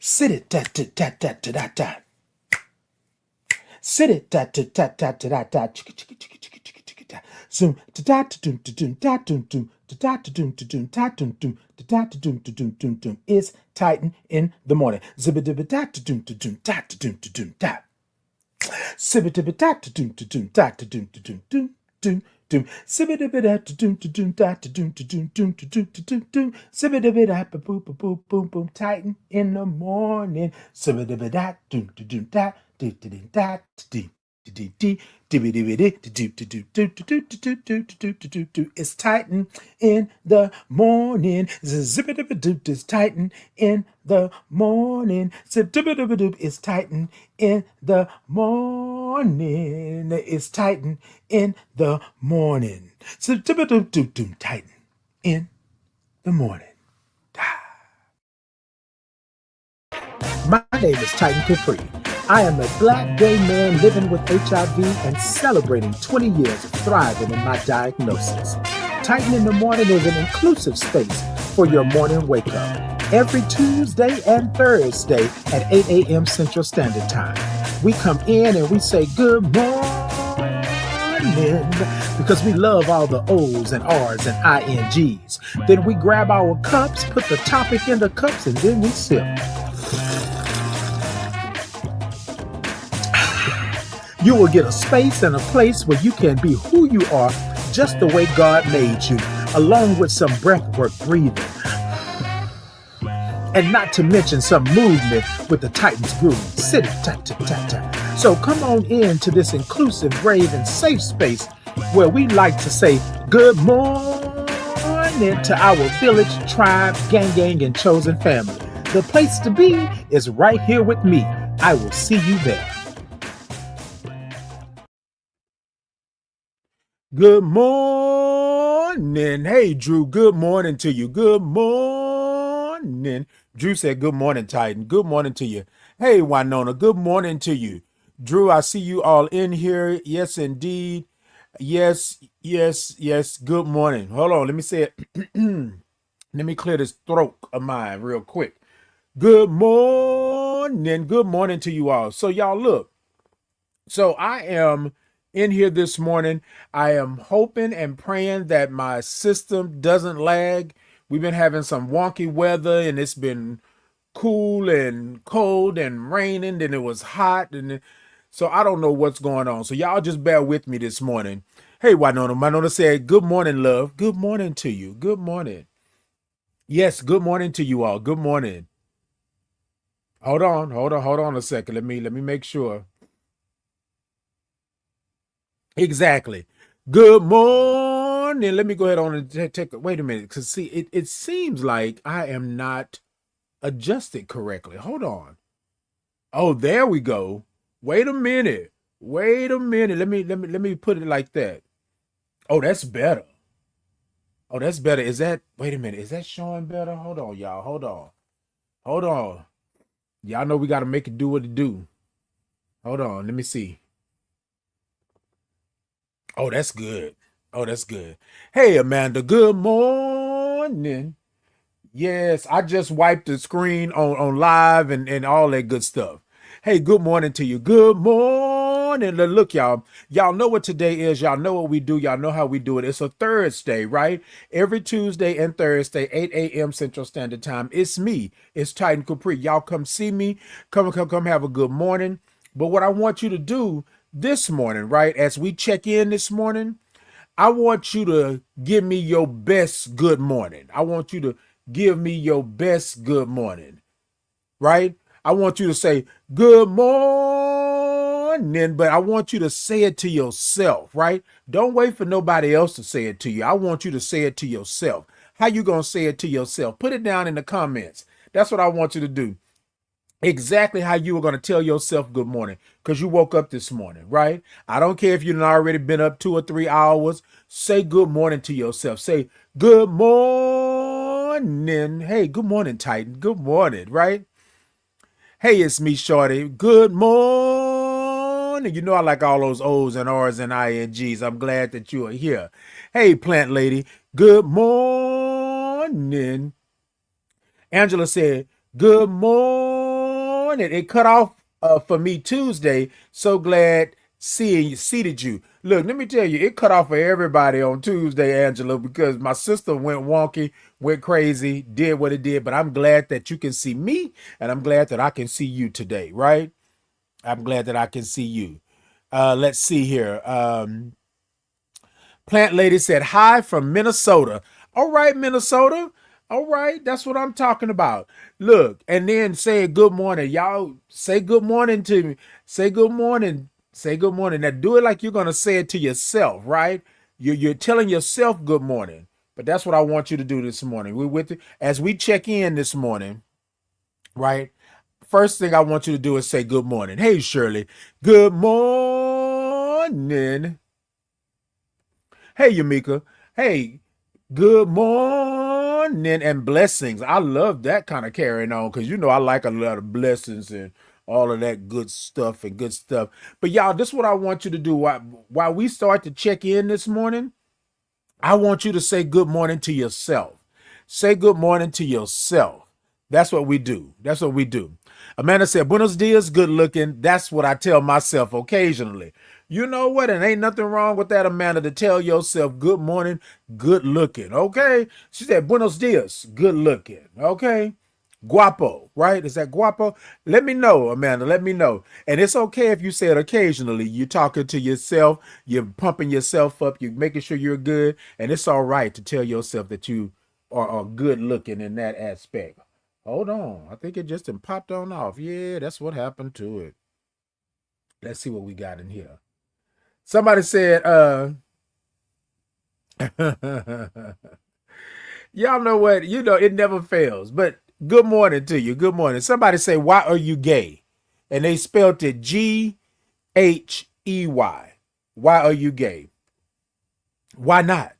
Sit it ta ta ta ta ta ta ta. Sit it ta ta ta ta ta ta ta. Chicka chicka chicka chicka chicka chicka ta. Zoom ta ta ta dum ta dum ta dum dum ta ta ta dum ta dum ta dum dum ta ta ta dum ta dum dum dum. It's Titan in the morning. Zibba dibba ta ta dum ta dum ta ta dum ta dum ta. Sibba dibba ta ta dum ta dum ta ta dum ta dum dum dum. Doom, sibba dibba da doom to doom da to doom to doom doom to doom to doom doom, sibba dibba da boom boom boom boom boom. Titan in the morning, sibba dibba da doom to doom da do to doom da to do. It's Titan in the morning. Zip-a-dip-a-doop is Titan in the morning. Zip-a-dip-a-doop is Titan in the morning. It's Titan in the morning. Zip-a-dip-a-doop, Titan in the morning. My name is Titan Capri. I am a black gay man living with HIV and celebrating 20 years of thriving in my diagnosis. Titan in the Morning is an inclusive space for your morning wake up. Every Tuesday and Thursday at 8 a.m. Central Standard Time. We come in and we say good morning because we love all the O's and R's and INGs. Then we grab our cups, put the topic in the cups, and then we sip. You will get a space and a place where you can be who you are just the way God made you, along with some breathwork breathing. And not to mention some movement with the Titan's groove. Sit it, ta ta ta ta. So come on in to this inclusive, brave, and safe space where we like to say good morning to our village, tribe, gang, and chosen family. The place to be is right here with me. I will see you there. Good morning. Hey, Drew, good morning to you. Good morning. Drew said, good morning, Titan. Good morning to you. Hey, Winona, good morning to you. Drew, I see you all in here. Yes, indeed. Yes. Good morning. Hold on. Let me say it. Let me clear this throat of mine real quick. Good morning. Good morning to you all. So y'all look. So I am in here this morning. I am hoping and praying that my system doesn't lag. We've been having some wonky weather and it's been cool and cold and raining, and it was hot, and so I don't know what's going on. So y'all just bear with me this morning. Hey, Winona said, good morning, love. Good morning to you. Good morning. Yes, good morning to you all. Good morning. Hold on a second. Let me make sure. Exactly. Good morning. Let me go ahead on and take wait a minute, because see, it seems like I am not adjusted correctly. Hold on. Oh, there we go. Wait a minute. Let me put it like that. Oh, that's better. Oh, that's better. Is that, wait a minute, is that showing better? Hold on, y'all. Hold on. Y'all know we gotta make it do what it do. Hold on, let me see. Oh, that's good. Hey, Amanda, good morning. Yes, I just wiped the screen on live and all that good stuff. Hey, good morning to you. Good morning. Look, y'all know what today is. Y'all know what we do. Y'all know how we do it. It's a Thursday, right? Every Tuesday and Thursday, 8 a.m. Central Standard Time. It's me. It's Titan Capri. Y'all come see me. Come have a good morning. But what I want you to do this morning, right, as we check in this morning, I want you to give me your best good morning. I want you to give me your best good morning, right? I want you to say good morning, but I want you to say it to yourself, right? Don't wait for nobody else to say it to you. I want you to say it to yourself. How you going to say it to yourself? Put it down in the comments. That's what I want you to do. Exactly how you were going to tell yourself good morning, because you woke up this morning, right? I don't care if you've already been up 2 or 3 hours. Say good morning to yourself. Say good morning. Hey, good morning, Titan. Good morning, right? Hey, it's me, Shorty. Good morning. You know I like all those O's and R's and INGs. I'm glad that you are here. Hey, Plant Lady. Good morning. Angela said, good morning. morning. It cut off for me Tuesday. So glad seated you. Look, let me tell you, it cut off for everybody on Tuesday, Angela, because my sister went wonky, went crazy, did what it did. But I'm glad that you can see me, and I'm glad that I can see you today, right? I'm glad that I can see you. Let's see here. Plant Lady said, hi from Minnesota. All right, Minnesota. All right, that's what I'm talking about. Look, and then say good morning. Y'all say good morning to me. Say good morning. Say good morning. Now do it like you're going to say it to yourself, right? You're telling yourself good morning. But that's what I want you to do this morning. We're with you. As we check in this morning, right? First thing I want you to do is say good morning. Hey, Shirley. Good morning. Hey, Yamika. Hey, good morning and blessings. I love that kind of carrying on because you know I like a lot of blessings and all of that good stuff and good stuff. But y'all, this is what I want you to do while we start to check in this morning. I want you to say good morning to yourself. Say good morning to yourself. That's what we do. That's what we do. Amanda said, Buenos dias, good looking. That's what I tell myself occasionally. You know what? And ain't nothing wrong with that, Amanda, to tell yourself good morning, good looking. Okay. She said, Buenos dias, good looking. Okay. Guapo, right? Is that guapo? Let me know, Amanda. Let me know. And it's okay if you say it occasionally. You're talking to yourself, you're pumping yourself up, you're making sure you're good. And it's all right to tell yourself that you are good looking in that aspect. Hold on. I think it just popped on off. Yeah, that's what happened to it. Let's see what we got in here. Somebody said, y'all know what? You know, it never fails. But good morning to you. Good morning. Somebody say, why are you gay? And they spelled it Ghey. Why are you gay? Why not?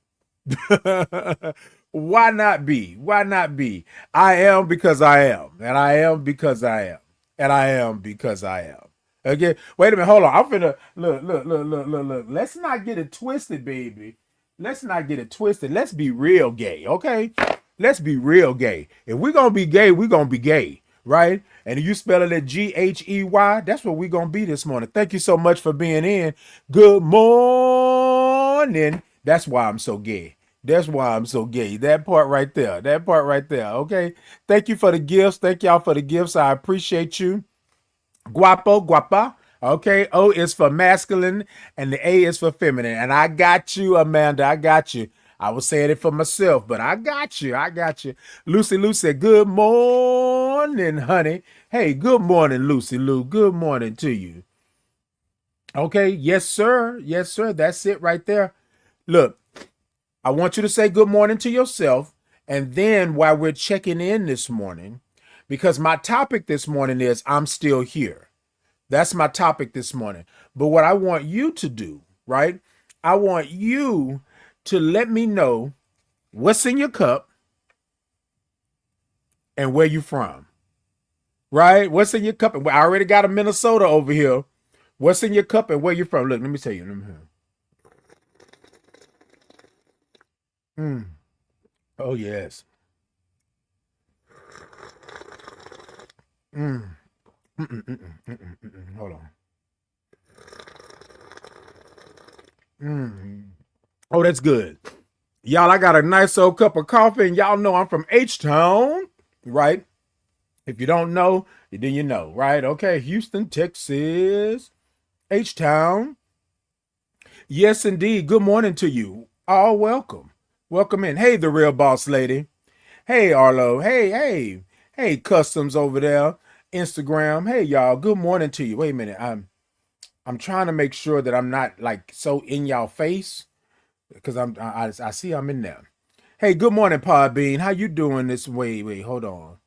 Why not be? Why not be? I am because I am. And I am because I am. And I am because I am. Okay, wait a minute. Hold on. I'm finna look. Let's not get it twisted, baby. Let's not get it twisted. Let's be real gay, okay? Let's be real gay. If we're gonna be gay, we're gonna be gay, right? And if you spell it at Ghey, that's what we're gonna be this morning. Thank you so much for being in. Good morning. That's why I'm so gay. That's why I'm so gay. That part right there. That part right there. Okay. Thank you for the gifts. Thank y'all for the gifts. I appreciate you. Guapo, guapa. Okay. O is for masculine and the A is for feminine. And I got you, Amanda. I got you. I was saying it for myself, but I got you. I got you. Lucy Lou said, good morning, honey. Hey, good morning, Lucy Lou. Good morning to you. Okay. Yes, sir. Yes, sir. That's it right there. Look, I want you to say good morning to yourself. And then while we're checking in this morning, because my topic this morning is I'm still here. That's my topic this morning. But what I want you to do, right? I want you to let me know what's in your cup and where you from, right? What's in your cup? And I already got a Minnesota over here. What's in your cup and where you from? Look, let me tell you. Mm. Oh, yes. Mm. Hold on. Mm. Oh, that's good. Y'all, I got a nice old cup of coffee, and y'all know I'm from H-Town, right? If you don't know, then you know, right? Okay, Houston, Texas, H-Town. Yes, indeed. Good morning to you. All welcome. Welcome in. Hey, the real boss lady. Hey, Arlo. Hey, Customs over there. Instagram. Hey, y'all. Good morning to you. Wait a minute. I'm trying to make sure that I'm not like so in y'all face because I see I'm in there. Hey, good morning, Podbean. How you doing this? Wait, hold on.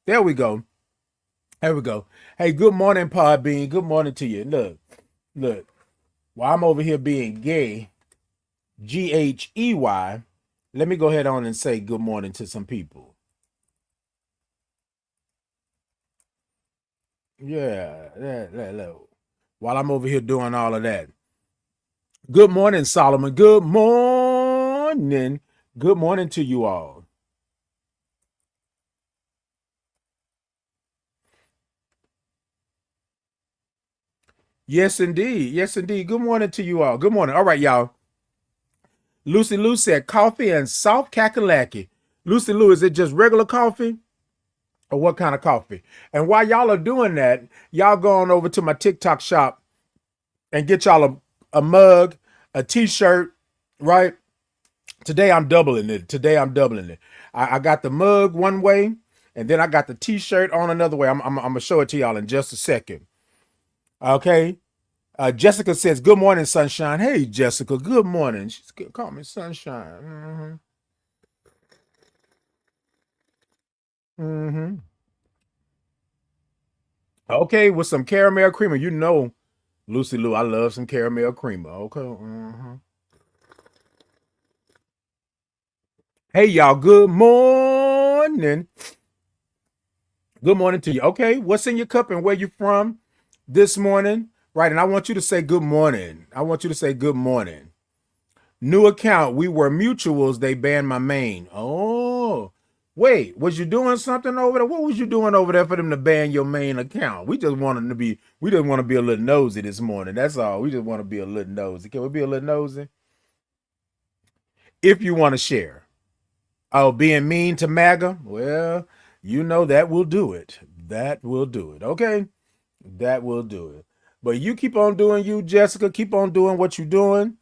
There we go. There we go. Hey, good morning, Podbean. Good morning to you. Look. While I'm over here being gay, Ghey, let me go ahead on and say good morning to some people. Yeah. While I'm over here doing all of that. Good morning, Solomon. Good morning. Good morning to you all. Yes, indeed. Yes, indeed. Good morning to you all. Good morning. All right, y'all. Lucy Lou said coffee and soft kakalaki. Lucy Lou, is it just regular coffee or what kind of coffee? And while y'all are doing that, y'all go on over to my TikTok shop and get y'all a mug, a t-shirt, right? Today I'm doubling it. I got the mug one way, and then I got the t-shirt on another way. I'm gonna show it to y'all in just a second. Okay. Jessica says, "Good morning, sunshine." Hey, Jessica. Good morning. She's call me sunshine. Mm-hmm. Okay, with some caramel creamer. You know, Lucy Lou, I love some caramel creamer. Okay. Hey, y'all. Good morning. Good morning to you. Okay, what's in your cup and where you from this morning? Right, and I want you to say good morning. I want you to say good morning. New account. We were mutuals. They banned my main. Oh, wait. Was you doing something over there? What was you doing over there for them to ban your main account? We just wanted to be. We just want to be a little nosy this morning. That's all. We just want to be a little nosy. Can we be a little nosy? If you want to share. Oh, being mean to MAGA? Well, you know that will do it. That will do it. Okay. That will do it. But you keep on doing you, Jessica. Keep on doing what you're doing,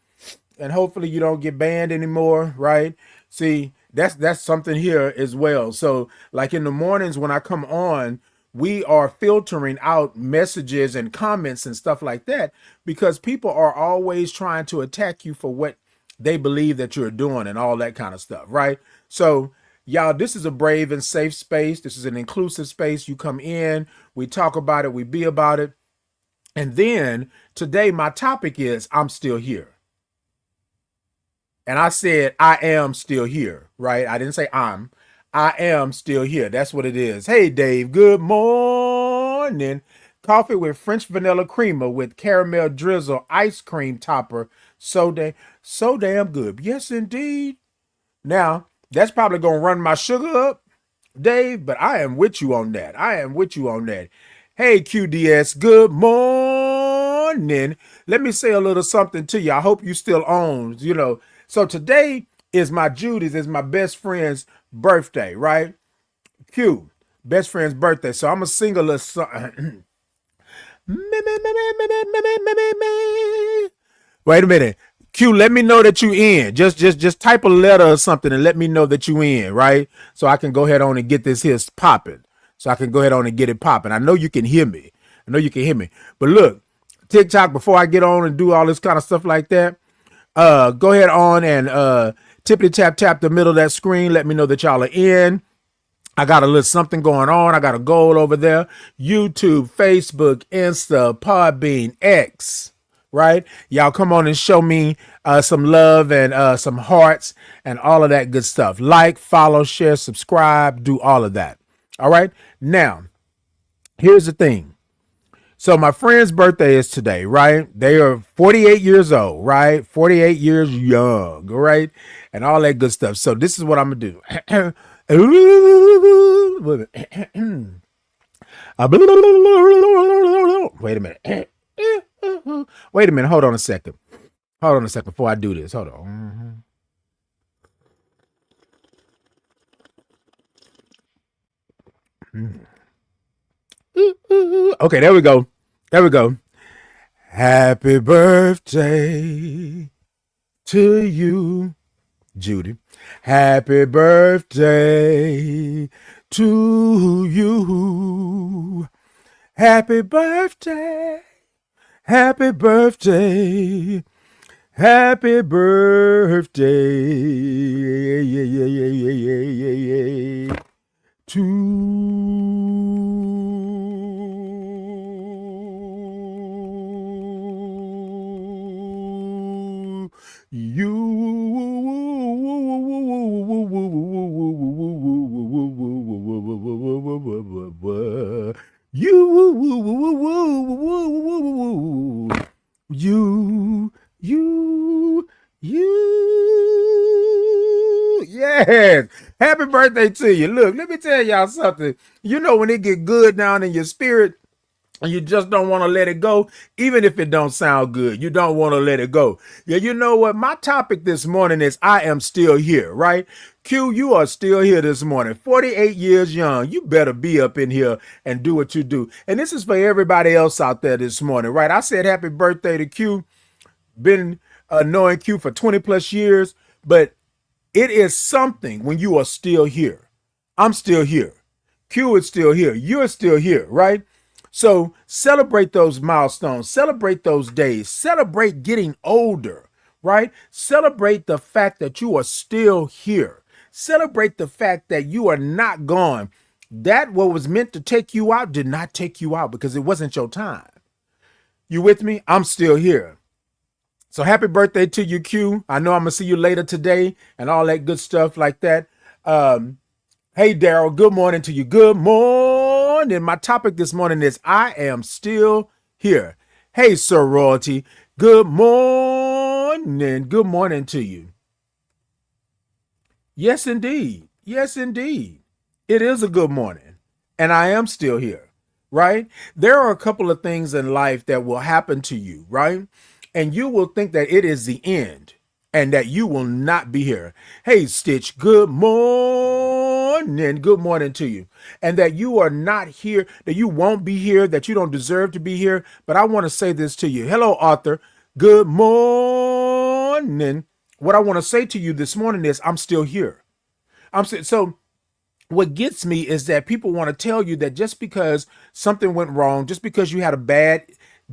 and hopefully you don't get banned anymore, right? See, that's something here as well. So, like in the mornings when I come on, we are filtering out messages and comments and stuff like that because people are always trying to attack you for what they believe that you're doing and all that kind of stuff, right? So, y'all, this is a brave and safe space. This is an inclusive space. You come in, we talk about it, we be about it. And then today, my topic is I'm still here. And I said, I am still here, right? I didn't say I am still here. That's what it is. Hey, Dave, good morning. Coffee with French vanilla creamer with caramel drizzle, ice cream topper. So damn good. Yes, indeed. Now, that's probably going to run my sugar up, Dave, but I am with you on that. I am with you on that. Hey, QDS, good morning. Let me say a little something to you. I hope you still own, So today is my Judy's, is my best friend's birthday, right? Q, best friend's birthday. So I'm going to sing a little song. Wait a minute. Q, let me know that you in. Just type a letter or something and let me know that you in, right? So I can go ahead on and get this here popping. So I can go ahead on and get it popping. I know you can hear me. But look, TikTok, before I get on and do all this kind of stuff like that, go ahead on and tippity tap the middle of that screen. Let me know that y'all are in. I got a little something going on. I got a goal over there. YouTube, Facebook, Insta, Podbean, X, right? Y'all come on and show me some love and some hearts and all of that good stuff. Like, follow, share, subscribe, do all of that. All right. Now, here's the thing. So my friend's birthday is today, right? They are 48 years old, right? 48 years young, right? And all that good stuff. So this is what I'm going to do. Wait a minute. Wait a minute. Hold on a second. Before I do this. Hold on. Okay, there we go. Happy birthday to you, Judy. Happy birthday to you. Happy birthday. Happy birthday. Happy birthday to Yes. Happy birthday to you. Look, let me tell y'all something. You know when it get good down in your spirit, and you just don't want to let it go, even if it don't sound good. You don't want to let it go. Yeah, you know what? My topic this morning is I am still here, right? Q, you are still here this morning, 48 years young. You better be up in here and do what you do. And this is for everybody else out there this morning, right? I said happy birthday to Q. Been knowing Q for 20 plus years, but it is something when you are still here. I'm still here. Q is still here. You're still here, right? So celebrate those milestones, celebrate those days, celebrate getting older, right? Celebrate the fact that you are still here. Celebrate the fact that you are not gone. That what was meant to take you out did not take you out because it wasn't your time. You with me? I'm still here. So happy birthday to you, Q. I know I'm gonna see you later today and all that good stuff like that. Hey, Daryl, good morning to you. Good morning. My topic this morning is I am still here. Hey, Sir Royalty, good morning. Good morning to you. Yes, indeed. Yes, indeed. It is a good morning. And I am still here, right? There are a couple of things in life that will happen to you, right? And you will think that it is the end and that you will not be here. Hey, Stitch, good morning. Good morning to you. And that you are not here, that you won't be here, that you don't deserve to be here. But I want to say this to you. Hello, Arthur. Good morning. What I want to say to you this morning is I'm still here. So what gets me is that people want to tell you that just because something went wrong, just because you had a bad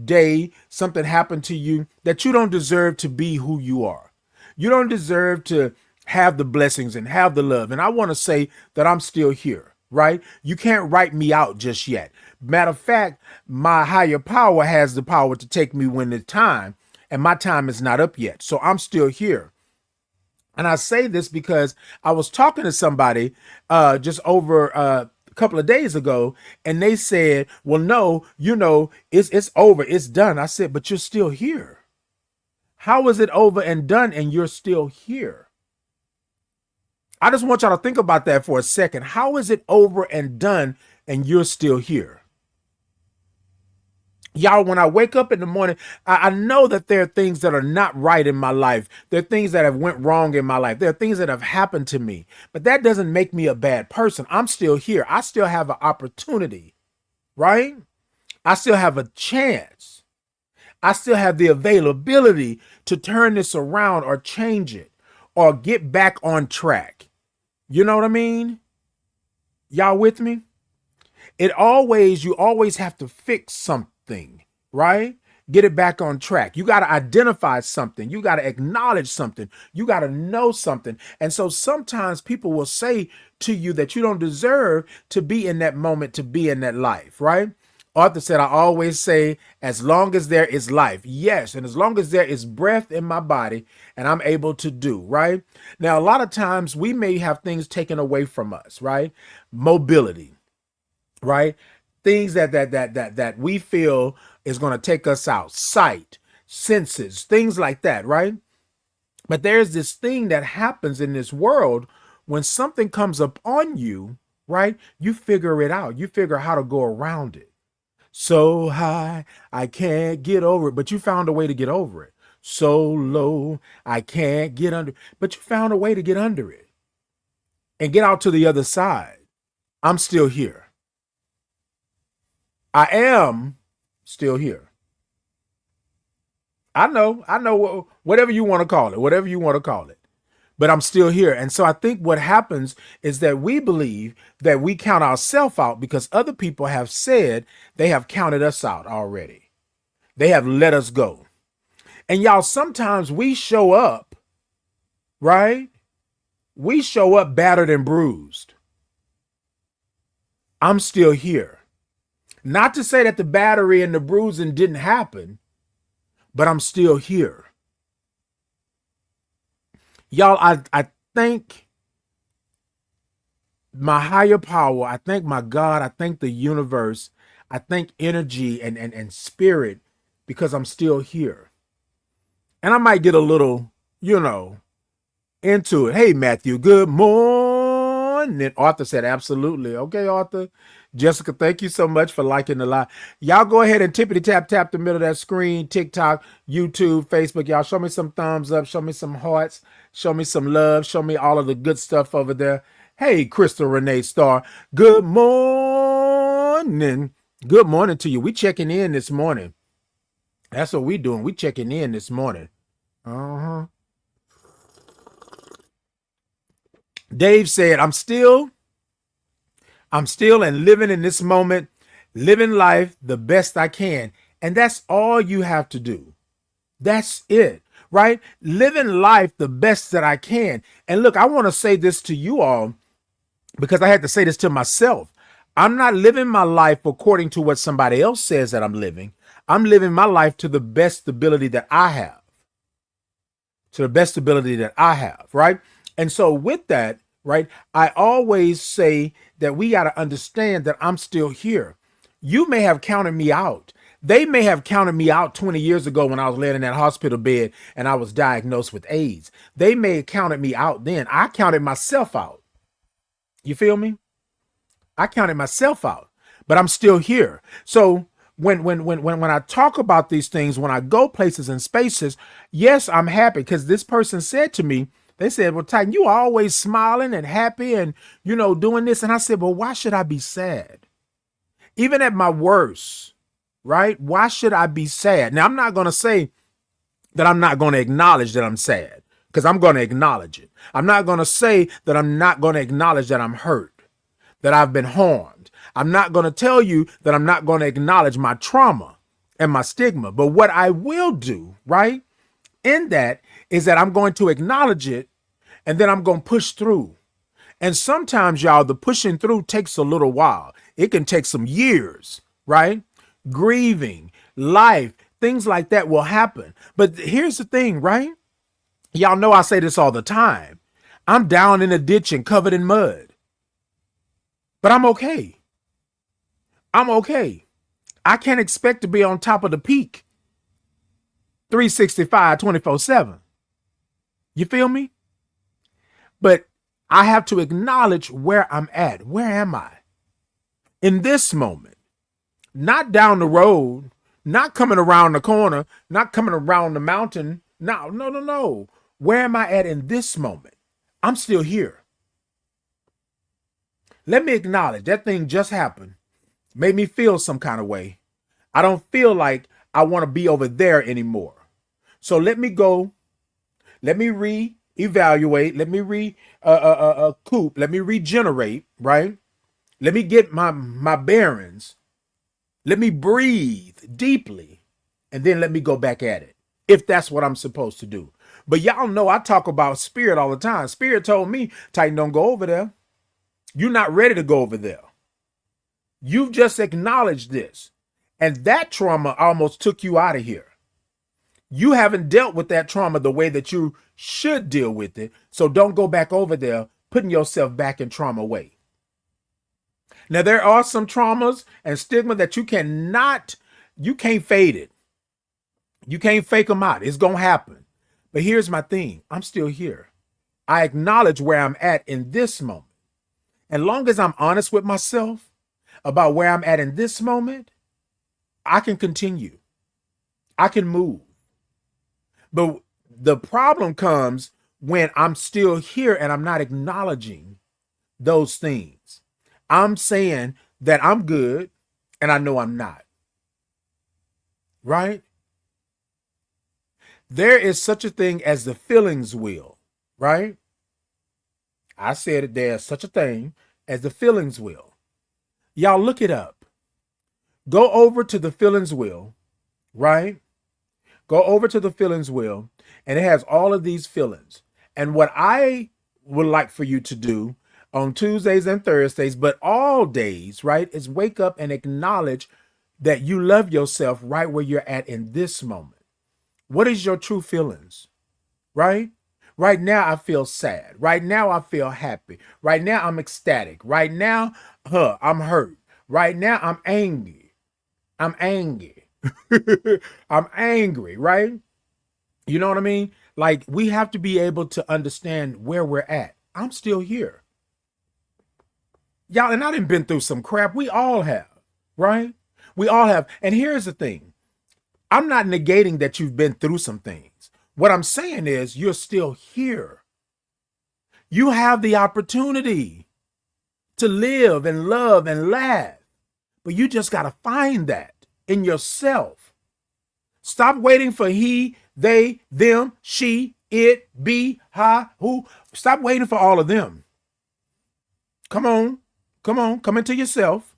day, something happened to you, that you don't deserve to be who you are. You don't deserve to have the blessings and have the love. And I want to say that I'm still here, right? You can't write me out just yet. Matter of fact, my higher power has the power to take me when it's time, and my time is not up yet. So I'm still here. And I say this because I was talking to somebody just over a couple of days ago, and they said, well, no, it's over. It's done. I said, but you're still here. How is it over and done and you're still here? I just want y'all to think about that for a second. How is it over and done and you're still here? Y'all, when I wake up in the morning, I know that there are things that are not right in my life. There are things that have went wrong in my life. There are things that have happened to me. But that doesn't make me a bad person. I'm still here. I still have an opportunity, right? I still have a chance. I still have the availability to turn this around or change it or get back on track. You know what I mean? Y'all with me? You always have to fix something, right? Get it back on track. You got to identify something. You got to acknowledge something. You got to know something. And so sometimes people will say to you that you don't deserve to be in that moment, to be in that life, right? Arthur said, I always say, as long as there is life. Yes. And as long as there is breath in my body and I'm able to do, right? Now, a lot of times we may have things taken away from us, right? Mobility, right? Things that we feel is going to take us out, sight, senses, things like that, right? But there's this thing that happens in this world when something comes up on you, right? You figure it out. You figure how to go around it. So high, I can't get over it, but you found a way to get over it. So low, I can't get under, but you found a way to get under it and get out to the other side. I'm still here. I am still here. I know, whatever you want to call it, but I'm still here. And so I think what happens is that we believe that we count ourselves out because other people have said they have counted us out already. They have let us go. And y'all, sometimes we show up, right? We show up battered and bruised. I'm still here. Not to say that the battery and the bruising didn't happen, but I'm still here. Y'all, I thank my higher power. I thank my God. I thank the universe. I thank energy and spirit because I'm still here. And I might get a little, into it. Hey, Matthew, good morning. morning. Arthur said, absolutely. Okay, Arthur. Jessica, thank you so much for liking the live. Y'all go ahead and tippity tap the middle of that screen. TikTok, YouTube, Facebook. Y'all show me some thumbs up. Show me some hearts. Show me some love. Show me all of the good stuff over there. Hey, Crystal Renee Starr. Good morning. Good morning to you. We checking in this morning. That's what we doing. We checking in this morning. Uh-huh. Dave said, I'm still and living in this moment, living life the best I can. And that's all you have to do. That's it, right? Living life the best that I can. And look, I want to say this to you all because I had to say this to myself. I'm not living my life according to what somebody else says that I'm living. I'm living my life to the best ability that I have. To the best ability that I have, right? And so with that, right, I always say that we got to understand that I'm still here. You may have counted me out. They may have counted me out 20 years ago when I was laying in that hospital bed and I was diagnosed with AIDS. They may have counted me out then. I counted myself out. You feel me? I counted myself out, but I'm still here. So when I talk about these things, when I go places and spaces, yes, I'm happy because this person said to me, they said, well, Titan, you are always smiling and happy and, doing this. And I said, well, why should I be sad? Even at my worst, right? Why should I be sad? Now, I'm not going to say that I'm not going to acknowledge that I'm sad because I'm going to acknowledge it. I'm not going to say that I'm not going to acknowledge that I'm hurt, that I've been harmed. I'm not going to tell you that I'm not going to acknowledge my trauma and my stigma. But what I will do, right, in that is that I'm going to acknowledge it and then I'm going to push through. And sometimes, y'all, the pushing through takes a little while. It can take some years, right? Grieving, life, things like that will happen. But here's the thing, right? Y'all know I say this all the time. I'm down in a ditch and covered in mud. But I'm okay. I'm okay. I can't expect to be on top of the peak 365, 24/7. You feel me? But I have to acknowledge where I'm at. Where am I? In this moment, not down the road, not coming around the corner, not coming around the mountain. No. Where am I at in this moment? I'm still here. Let me acknowledge that thing just happened. Made me feel some kind of way. I don't feel like I want to be over there anymore. So let me go. Let me reevaluate. Let me recoup. Let me regenerate, right? Let me get my bearings. Let me breathe deeply. And then let me go back at it. If that's what I'm supposed to do. But y'all know I talk about spirit all the time. Spirit told me, Titan, don't go over there. You're not ready to go over there. You've just acknowledged this. And that trauma almost took you out of here. You haven't dealt with that trauma the way that you should deal with it. So don't go back over there, putting yourself back in trauma way. Now, there are some traumas and stigma that you can't fade it. You can't fake them out. It's going to happen. But here's my thing. I'm still here. I acknowledge where I'm at in this moment. And long as I'm honest with myself about where I'm at in this moment, I can continue. I can move. But the problem comes when I'm still here and I'm not acknowledging those things. I'm saying that I'm good and I know I'm not. Right? There is such a thing as the feelings wheel, right? I said it, there's such a thing as the feelings wheel. Y'all look it up. Go over to the feelings wheel, right? Go over to the feelings wheel, and it has all of these feelings. And what I would like for you to do on Tuesdays and Thursdays, but all days, right, is wake up and acknowledge that you love yourself right where you're at in this moment. What is your true feelings, right? Right now, I feel sad. Right now, I feel happy. Right now, I'm ecstatic. Right now, I'm hurt. Right now, I'm angry. I'm angry. I'm angry, right? You know what I mean? Like, we have to be able to understand where we're at. I'm still here. Y'all, and I done been through some crap. We all have, right? We all have. And here's the thing. I'm not negating that you've been through some things. What I'm saying is you're still here. You have the opportunity to live and love and laugh, but you just got to find that in yourself. Stop waiting for he, they, them, she, it, be, ha, who. Stop waiting for all of them. Come on. Come into yourself.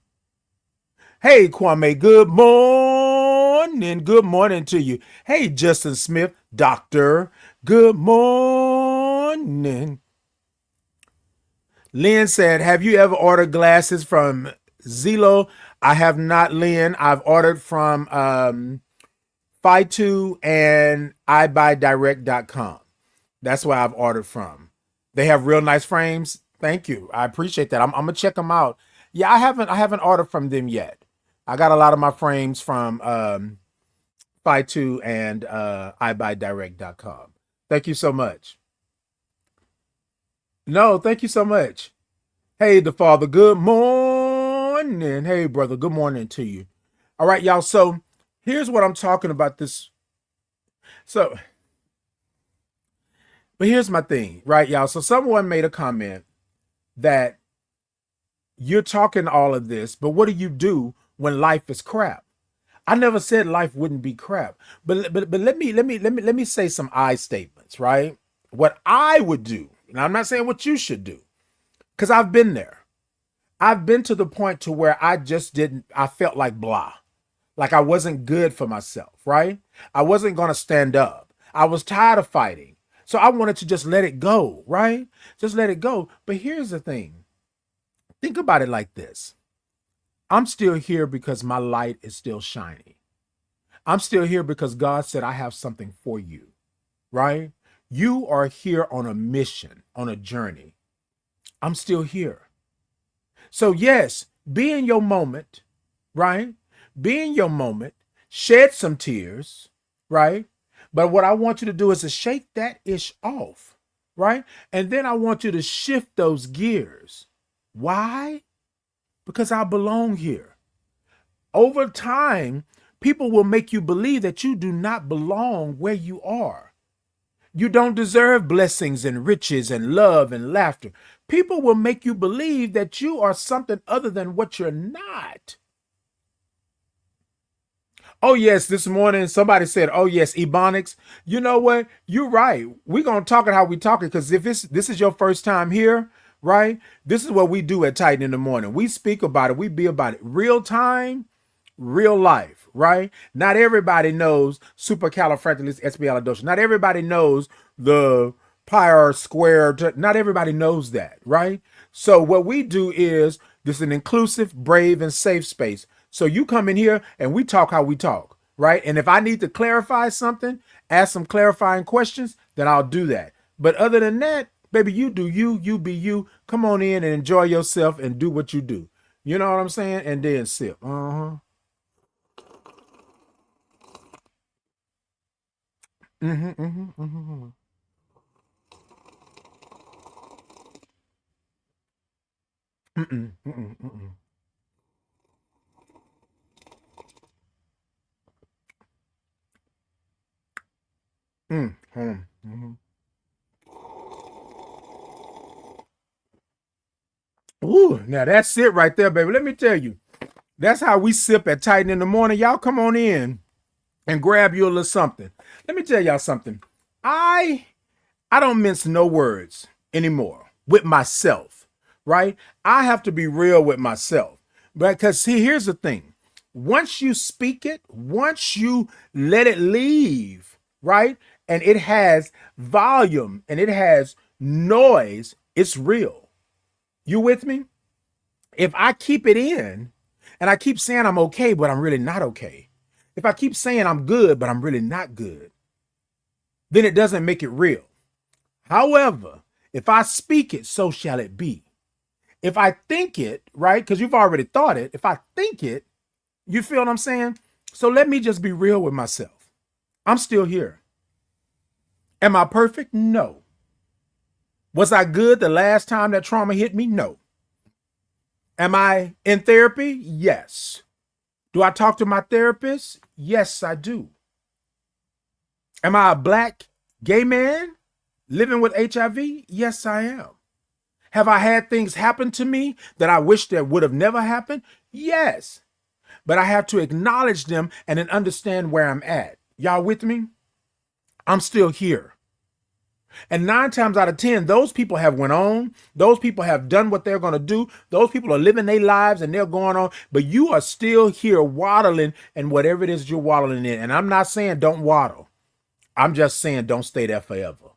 Hey, Kwame, good morning. Good morning to you. Hey, Justin Smith, doctor, good morning. Lynn said, have you ever ordered glasses from Zillow? I have not, Lynn. I've ordered from Phi2 and iBuyDirect.com. That's where I've ordered from. They have real nice frames. Thank you. I appreciate that. I'm gonna check them out. Yeah, I haven't ordered from them yet. I got a lot of my frames from Phi2 and iBuyDirect.com. Thank you so much. No, thank you so much. Hey, the father, good morning. Hey, brother, good morning to you. All right, y'all. So here's what I'm talking about this. So, but here's my thing, right, y'all? So someone made a comment that you're talking all of this, but what do you do when life is crap? I never said life wouldn't be crap, but let me say some I statements, right? What I would do, and I'm not saying what you should do, because I've been there. I've been to the point to where I felt like blah, like I wasn't good for myself, right? I wasn't going to stand up. I was tired of fighting. So I wanted to just let it go, right? Just let it go. But here's the thing. Think about it like this. I'm still here because my light is still shining. I'm still here because God said, I have something for you, right? You are here on a mission, on a journey. I'm still here. So yes, be in your moment, right? Be in your moment, shed some tears, right? But what I want you to do is to shake that ish off, right? And then I want you to shift those gears. Why? Because I belong here. Over time, people will make you believe that you do not belong where you are. You don't deserve blessings and riches and love and laughter. People will make you believe that you are something other than what you're not. Oh, yes, this morning somebody said, oh, yes, Ebonics. You know what? You're right. We're going to talk it how we talk it, because if this is your first time here, right? This is what we do at Titan in the Morning. We speak about it. We be about it. Real time, real life, right? Not everybody knows supercalifragilisticexpialidocious. Not everybody knows the pi r squared. Not everybody knows that, right? So what we do is this is an inclusive, brave, and safe space. So you come in here and we talk how we talk, right? And if I need to clarify something, ask some clarifying questions, then I'll do that. But other than that, baby, you do you, you be you. Come on in and enjoy yourself and do what you do. You know what I'm saying? And then sip. Uh-huh. Mm-hmm, mm-hmm, mm-hmm. Mm-mm, mm-mm, mm-mm. Mm, hold on. Mhm. Ooh, now that's it right there, baby. Let me tell you, that's how we sip at Titan in the Morning. Y'all come on in and grab you a little something. Let me tell y'all something. I I don't mince no words anymore with myself, right? I have to be real with myself. Because see, here's the thing. Once you speak it, once you let it leave, right? And it has volume and it has noise, it's real. You with me? If I keep it in and I keep saying I'm okay, but I'm really not okay. If I keep saying I'm good, but I'm really not good, then it doesn't make it real. However, if I speak it, so shall it be. If I think it, right? Because you've already thought it. If I think it, you feel what I'm saying? So let me just be real with myself. I'm still here. Am I perfect? No. Was I good the last time that trauma hit me? No. Am I in therapy? Yes. Do I talk to my therapist? Yes, I do. Am I a black gay man living with HIV? Yes, I am. Have I had things happen to me that I wish that would have never happened? Yes. But I have to acknowledge them and then understand where I'm at. Y'all with me? I'm still here. And 9 times out of 10, those people have went on. Those people have done what they're going to do. Those people are living their lives and they're going on. But you are still here waddling in whatever it is you're waddling in. And I'm not saying don't waddle. I'm just saying don't stay there forever.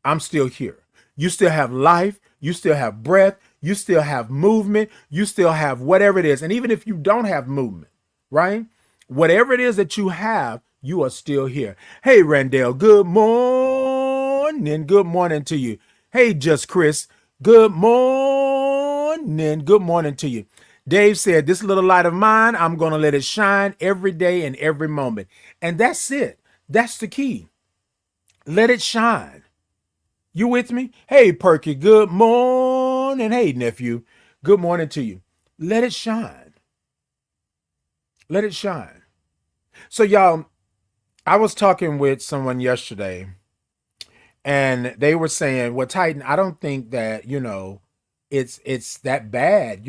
I'm still here. You still have life. You still have breath. You still have movement. You still have whatever it is. And even if you don't have movement, right? Whatever it is that you have, you are still here. Hey, Randall, good morning. Good morning to you. Hey, Just Chris, good morning. Good morning to you. Dave said, this little light of mine, I'm going to let it shine every day and every moment. And that's it. That's the key. Let it shine. You with me? Hey, Perky, good morning. Hey, nephew, good morning to you. Let it shine. Let it shine. So, y'all, I was talking with someone yesterday, and they were saying, well, Titan, I don't think that, it's that bad,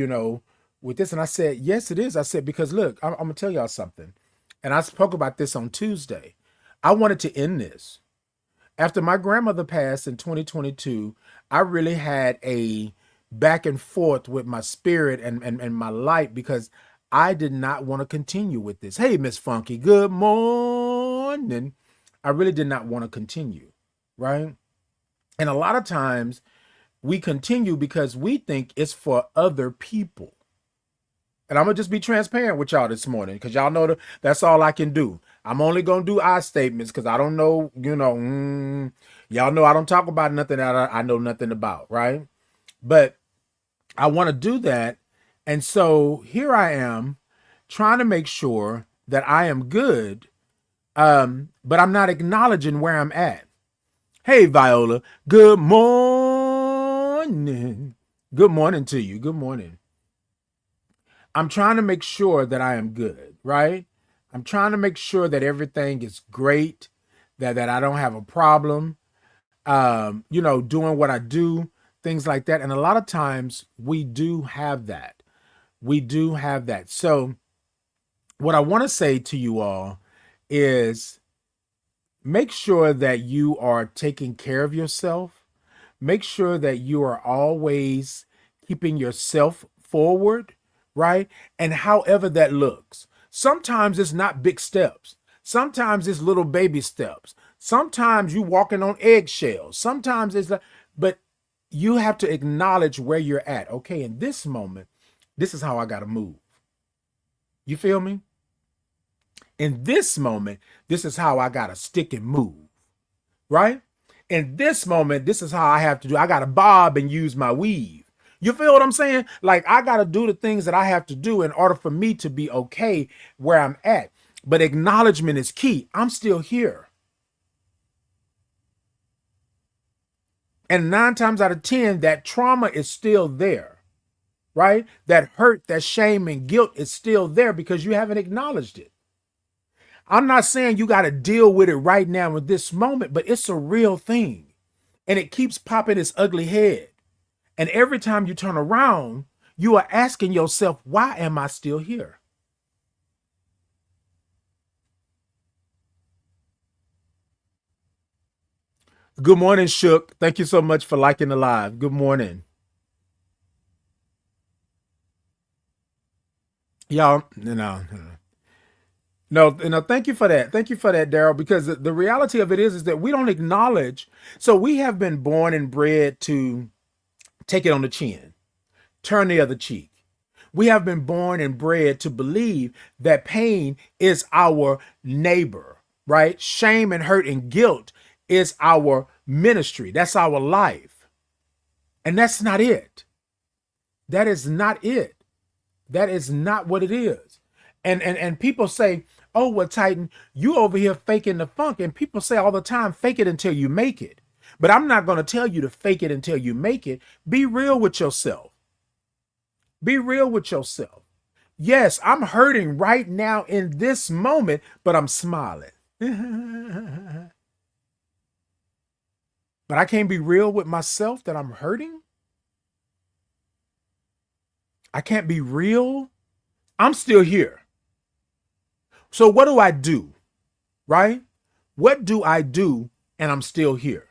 with this. And I said, yes, it is. I said, because look, I'm going to tell y'all something. And I spoke about this on Tuesday. I wanted to end this. After my grandmother passed in 2022, I really had a back and forth with my spirit and my light, because I did not want to continue with this. Hey, Miss Funky, good morning. I really did not want to continue, right? And a lot of times we continue because we think it's for other people. And I'm going to just be transparent with y'all this morning, because y'all know that's all I can do. I'm only going to do I statements because I don't know, y'all know I don't talk about nothing that I know nothing about, right? But I want to do that. And so here I am trying to make sure that I am good, but I'm not acknowledging where I'm at. Hey, Viola, good morning. Good morning to you. Good morning. I'm trying to make sure that I am good, right? I'm trying to make sure that everything is great, that I don't have a problem, doing what I do, things like that. And a lot of times we do have that. We do have that. So what I want to say to you all is make sure that you are taking care of yourself. Make sure that you are always keeping yourself forward, right? And however that looks. Sometimes it's not big steps. Sometimes it's little baby steps. Sometimes you walking on eggshells. Sometimes it's but you have to acknowledge where you're at. Okay, in this moment, this is how I got to move. You feel me? In this moment, this is how I got to stick and move, right? In this moment, this is how I have to do. I got to bob and use my weave. You feel what I'm saying? Like I got to do the things that I have to do in order for me to be okay where I'm at. But acknowledgement is key. I'm still here. And 9 times out of 10, that trauma is still there, right? That hurt, that shame and guilt is still there because you haven't acknowledged it. I'm not saying you got to deal with it right now in this moment, but it's a real thing. And it keeps popping its ugly head. And every time you turn around, you are asking yourself, why am I still here? Good morning, Shook. Thank you so much for liking the live. Good morning. Y'all, thank you for that. Thank you for that, Daryl, because the reality of it is that we don't acknowledge. So we have been born and bred to take it on the chin, turn the other cheek. We have been born and bred to believe that pain is our neighbor, right? Shame and hurt and guilt is our ministry. That's our life. And that's not it. That is not it. That is not what it is. And people say, oh, well, Titan, you over here faking the funk. And people say all the time, fake it until you make it. But I'm not going to tell you to fake it until you make it. Be real with yourself. Be real with yourself. Yes, I'm hurting right now in this moment, but I'm smiling. But I can't be real with myself that I'm hurting. I can't be real. I'm still here. So what do I do? Right? What do I do and I'm still here?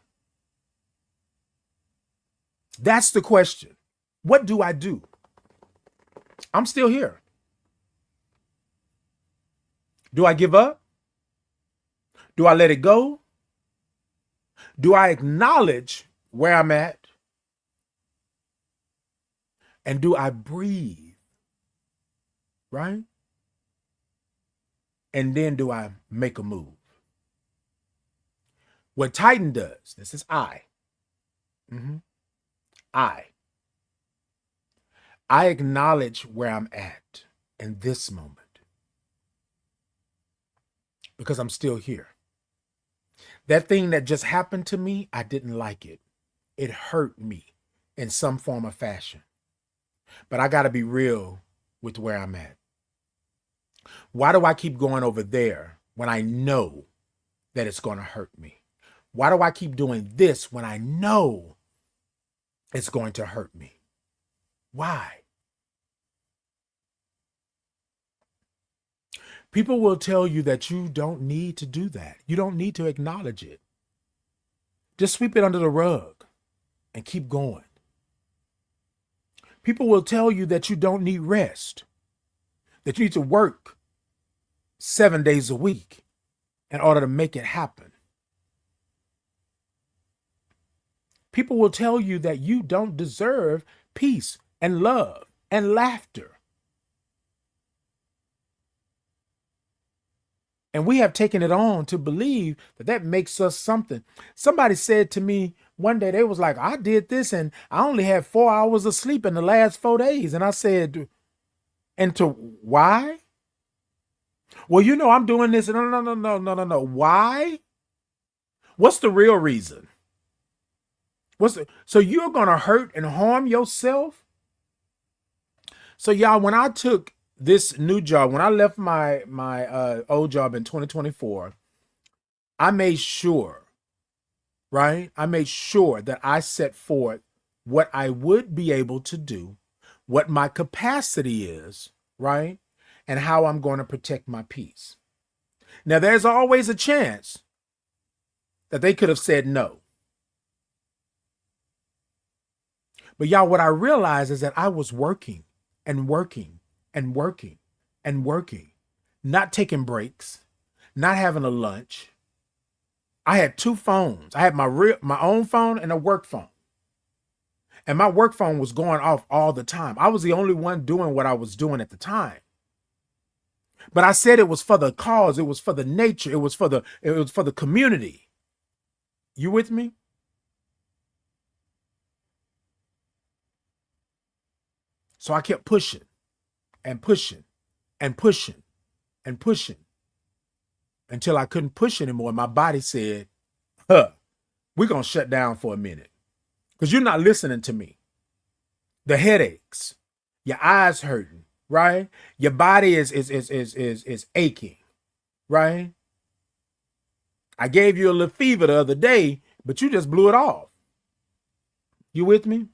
That's the question. What do I do? I'm still here. Do I give up? Do I let it go? Do I acknowledge where I'm at? And do I breathe? Right? And then do I make a move? What Titan does, this is I. I acknowledge where I'm at in this moment because I'm still here. That thing that just happened to me, I didn't like it. It hurt me in some form or fashion. But I got to be real with where I'm at. Why do I keep going over there when I know that it's going to hurt me? Why do I keep doing this when I know it's going to hurt me? Why? People will tell you that you don't need to do that. You don't need to acknowledge it. Just sweep it under the rug and keep going. People will tell you that you don't need rest, that you need to work 7 days a week in order to make it happen. People will tell you that you don't deserve peace and love and laughter. And we have taken it on to believe that that makes us something. Somebody said to me one day, they was like, I did this and I only had 4 hours of sleep in the last 4 days. And I said, and to why? Well, you know, I'm doing this. No. Why? What's the real reason? So you're going to hurt and harm yourself? So y'all, when I took this new job, when I left my old job in 2024, I made sure, right? I made sure that I set forth what I would be able to do, what my capacity is, right? And how I'm going to protect my peace. Now, there's always a chance that they could have said no. But y'all, what I realized is that I was working and working and working and working, not taking breaks, not having a lunch. I had 2 phones. I had my own phone and a work phone. And my work phone was going off all the time. I was the only one doing what I was doing at the time. But I said it was for the cause, it was for the nature, it was for the community. You with me? So I kept pushing and pushing and pushing and pushing until I couldn't push anymore. My body said, we're going to shut down for a minute because you're not listening to me. The headaches, your eyes hurting, right? Your body is aching, right? I gave you a little fever the other day, but you just blew it off. You with me?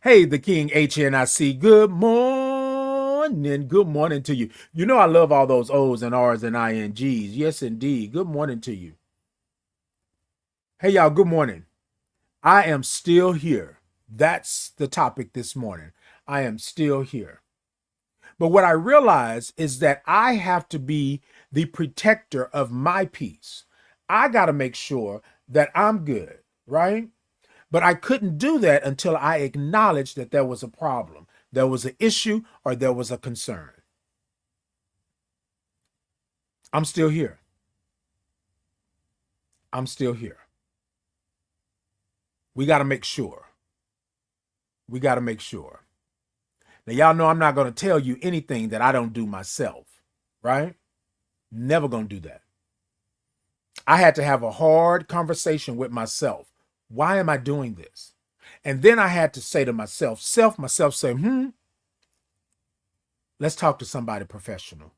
Hey, the King HNIC, good morning. Good morning to you. You know I love all those O's and R's and INGs. Yes, indeed. Good morning to you. Hey, y'all, good morning. I am still here. That's the topic this morning. I am still here. But what I realize is that I have to be the protector of my peace. I got to make sure that I'm good, right? But I couldn't do that until I acknowledged that there was a problem, there was an issue, or there was a concern. I'm still here. I'm still here. We got to make sure. We got to make sure. Now, y'all know I'm not going to tell you anything that I don't do myself, right? Never going to do that. I had to have a hard conversation with myself. Why am I doing this? And then I had to say to myself say, Let's talk to somebody professional.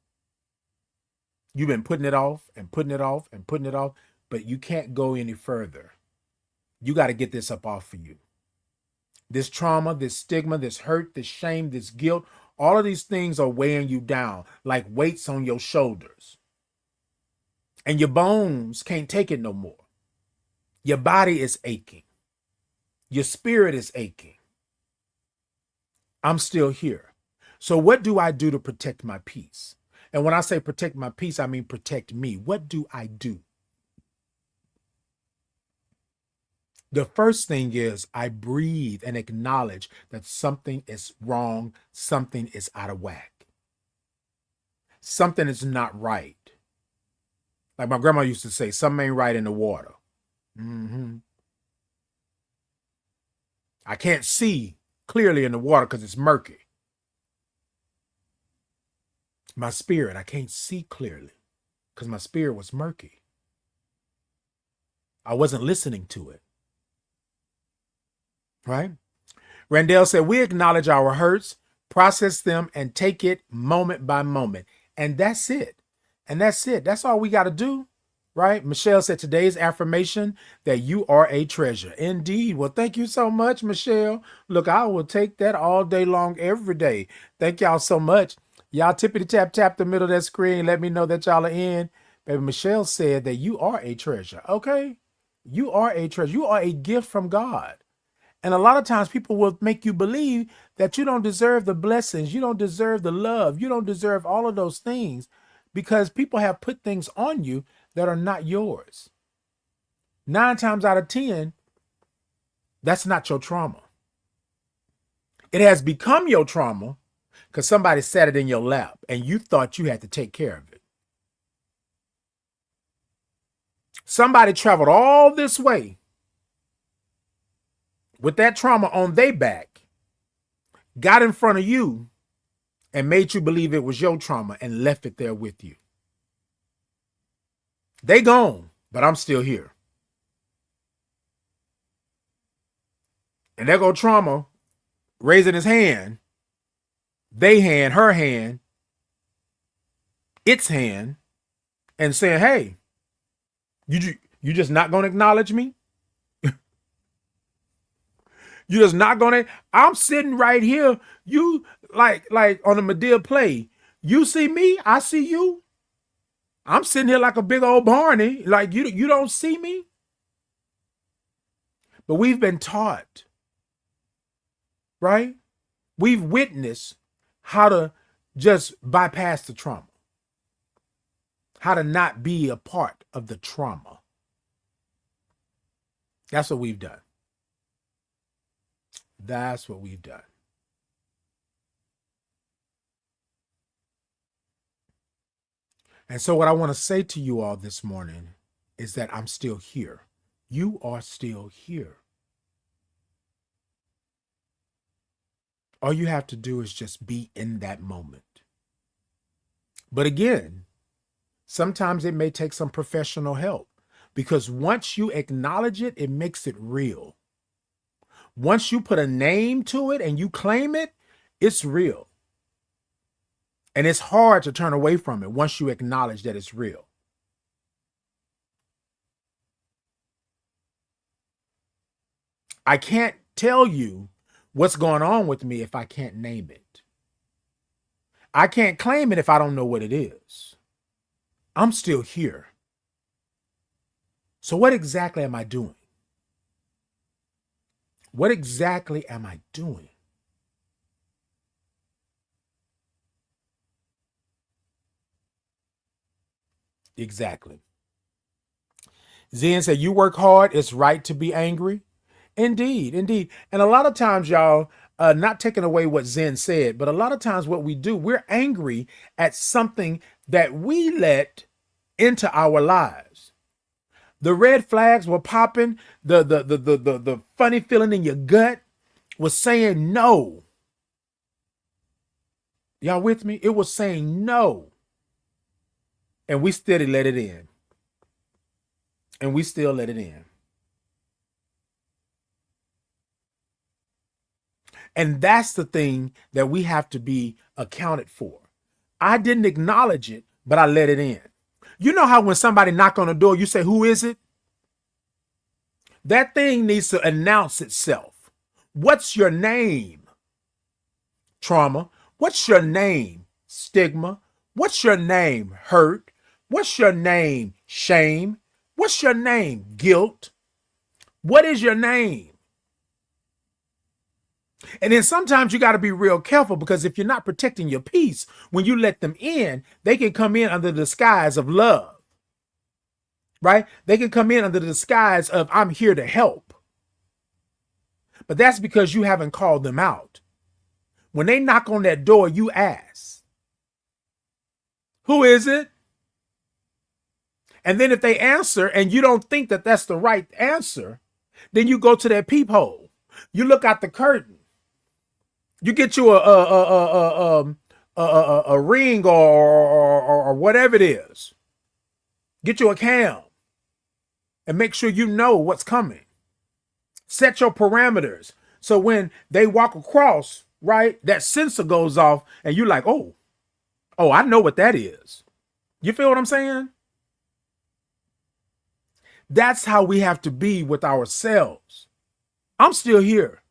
You've been putting it off and putting it off and putting it off, but you can't go any further. You got to get this up off of you. This trauma, this stigma, this hurt, this shame, this guilt, all of these things are weighing you down like weights on your shoulders. And your bones can't take it no more. Your body is aching. Your spirit is aching. I'm still here. So what do I do to protect my peace? And when I say protect my peace, I mean protect me. What do I do? The first thing is I breathe and acknowledge that something is wrong. Something is out of whack. Something is not right. Like my grandma used to say, something ain't right in the water. I can't see clearly in the water because it's murky. My spirit, I can't see clearly because my spirit was murky. I wasn't listening to it. Right? Randall said, we acknowledge our hurts, process them, and take it moment by moment. And that's it. And that's it. That's all we got to do. Right? Michelle said, today's affirmation that you are a treasure. Indeed. Well, thank you so much, Michelle. Look, I will take that all day long, every day. Thank y'all so much. Y'all tippity tap the middle of that screen. Let me know that y'all are in. Baby Michelle said that you are a treasure. Okay? You are a treasure. You are a gift from God. And a lot of times people will make you believe that you don't deserve the blessings. You don't deserve the love. You don't deserve all of those things because people have put things on you that are not yours. 9 times out of 10, that's not your trauma. It has become your trauma because somebody sat it in your lap and you thought you had to take care of it. Somebody traveled all this way with that trauma on their back, got in front of you and made you believe it was your trauma and left it there with you. They gone, but I'm still here. And there go trauma raising his hand, they hand, her hand, its hand, and saying, hey, you just not going to acknowledge me? You just not going to, I'm sitting right here. You like on a Medea play. You see me, I see you. I'm sitting here like a big old Barney. Like you don't see me. But we've been taught, right? We've witnessed how to just bypass the trauma. How to not be a part of the trauma. That's what we've done. That's what we've done. And so what I want to say to you all this morning is that I'm still here. You are still here. All you have to do is just be in that moment. But again, sometimes it may take some professional help because once you acknowledge it, it makes it real. Once you put a name to it and you claim it, it's real. And it's hard to turn away from it once you acknowledge that it's real. I can't tell you what's going on with me if I can't name it. I can't claim it if I don't know what it is. I'm still here. So what exactly am I doing? What exactly am I doing? Exactly. Zen said, you work hard, it's right to be angry. Indeed, indeed. And a lot of times, y'all, not taking away what Zen said, but a lot of times what we do, we're angry at something that we let into our lives. The red flags were popping. The funny feeling in your gut was saying no. Y'all with me? It was saying no. And we still let it in. And we still let it in. And that's the thing that we have to be accounted for. I didn't acknowledge it, but I let it in. You know how when somebody knock on the door, you say, who is it? That thing needs to announce itself. What's your name? Trauma. What's your name? Stigma. What's your name? Hurt. What's your name? Shame. What's your name? Guilt. What is your name? And then sometimes you got to be real careful, because if you're not protecting your peace, when you let them in, they can come in under the disguise of love, right? They can come in under the disguise of I'm here to help. But that's because you haven't called them out. When they knock on that door, you ask, who is it? And then if they answer and you don't think that that's the right answer, then you go to that peephole. You look out the curtain. You get you a ring or whatever it is. Get you a cam and make sure you know what's coming. Set your parameters so when they walk across, right, that sensor goes off and you're like, oh, I know what that is. You feel what I'm saying? That's how we have to be with ourselves. I'm still here,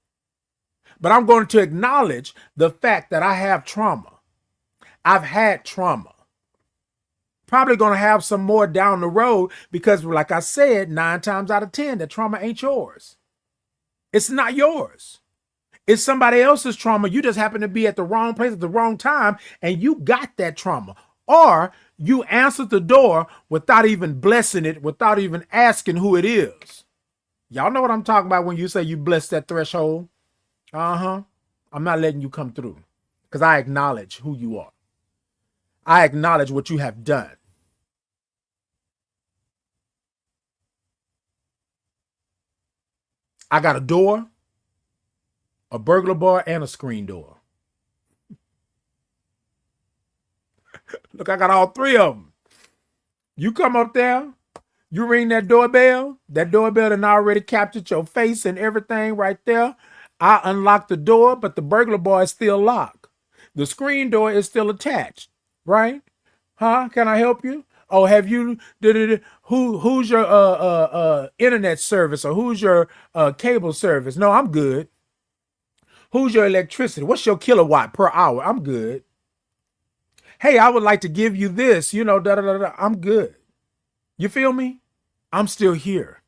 but I'm going to acknowledge the fact that I have trauma. I've had trauma. Probably going to have some more down the road because, like I said, 9 times out of 10, that trauma ain't yours. It's not yours. It's somebody else's trauma. You just happen to be at the wrong place at the wrong time and you got that trauma. Or you answered the door without even blessing it, without even asking who it is. Y'all know what I'm talking about when you say you bless that threshold? I'm not letting you come through because I acknowledge who you are. I acknowledge what you have done. I got a door, a burglar bar, and a screen door. Look, I got all 3 of them. You come up there, you ring that doorbell done already captured your face and everything right there. I unlock the door, but the burglar bar is still locked. The screen door is still attached, right? Huh? Can I help you? Oh, have you, who's your internet service or who's your cable service? No, I'm good. Who's your electricity? What's your kilowatt per hour? I'm good. Hey, I would like to give you this, I'm good. You feel me? I'm still here.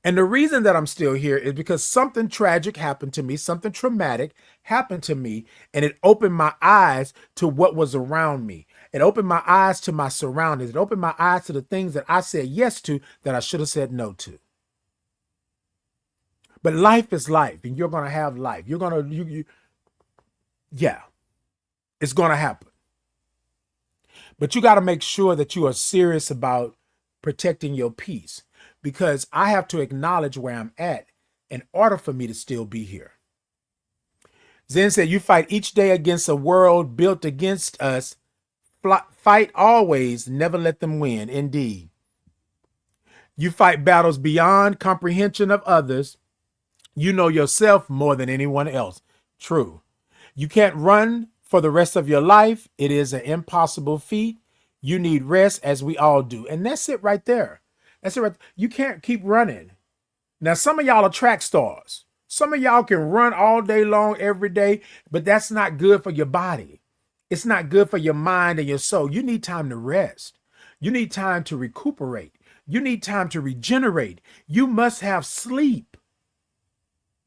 And the reason that I'm still here is because something tragic happened to me, something traumatic happened to me, and it opened my eyes to what was around me. It opened my eyes to my surroundings. It opened my eyes to the things that I said yes to that I should have said no to. But life is life, and you're going to have life. You're going to, yeah, it's going to happen. But you got to make sure that you are serious about protecting your peace, because I have to acknowledge where I'm at in order for me to still be here. Zen said, you fight each day against a world built against us. Fight always, never let them win. Indeed. You fight battles beyond comprehension of others. You know yourself more than anyone else. True. You can't run for the rest of your life. It is an impossible feat. You need rest, as we all do. And that's it right there. That's it right. You can't keep running. Now, some of y'all are track stars. Some of y'all can run all day long, every day, but that's not good for your body. It's not good for your mind and your soul. You need time to rest. You need time to recuperate. You need time to regenerate. You must have sleep,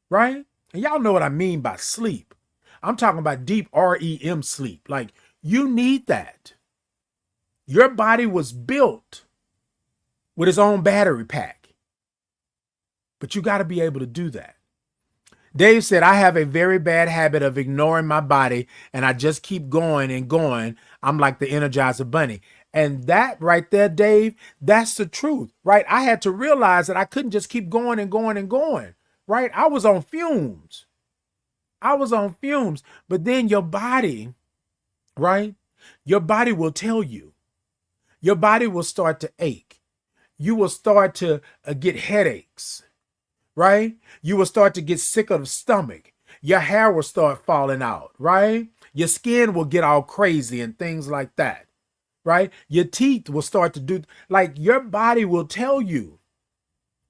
right? And y'all know what I mean by sleep. I'm talking about deep REM sleep. Like, you need that. Your body was built with its own battery pack, but you got to be able to do that. Dave said, I have a very bad habit of ignoring my body, and I just keep going and going. I'm like the Energizer Bunny. And that right there, Dave, that's the truth, right? I had to realize that I couldn't just keep going and going and going, right? I was on fumes. But then your body, right? Your body will tell you. Your body will start to ache. You will start to get headaches, right? You will start to get sick of the stomach. Your hair will start falling out, right? Your skin will get all crazy and things like that, right? Your teeth will start to do, like your body will tell you,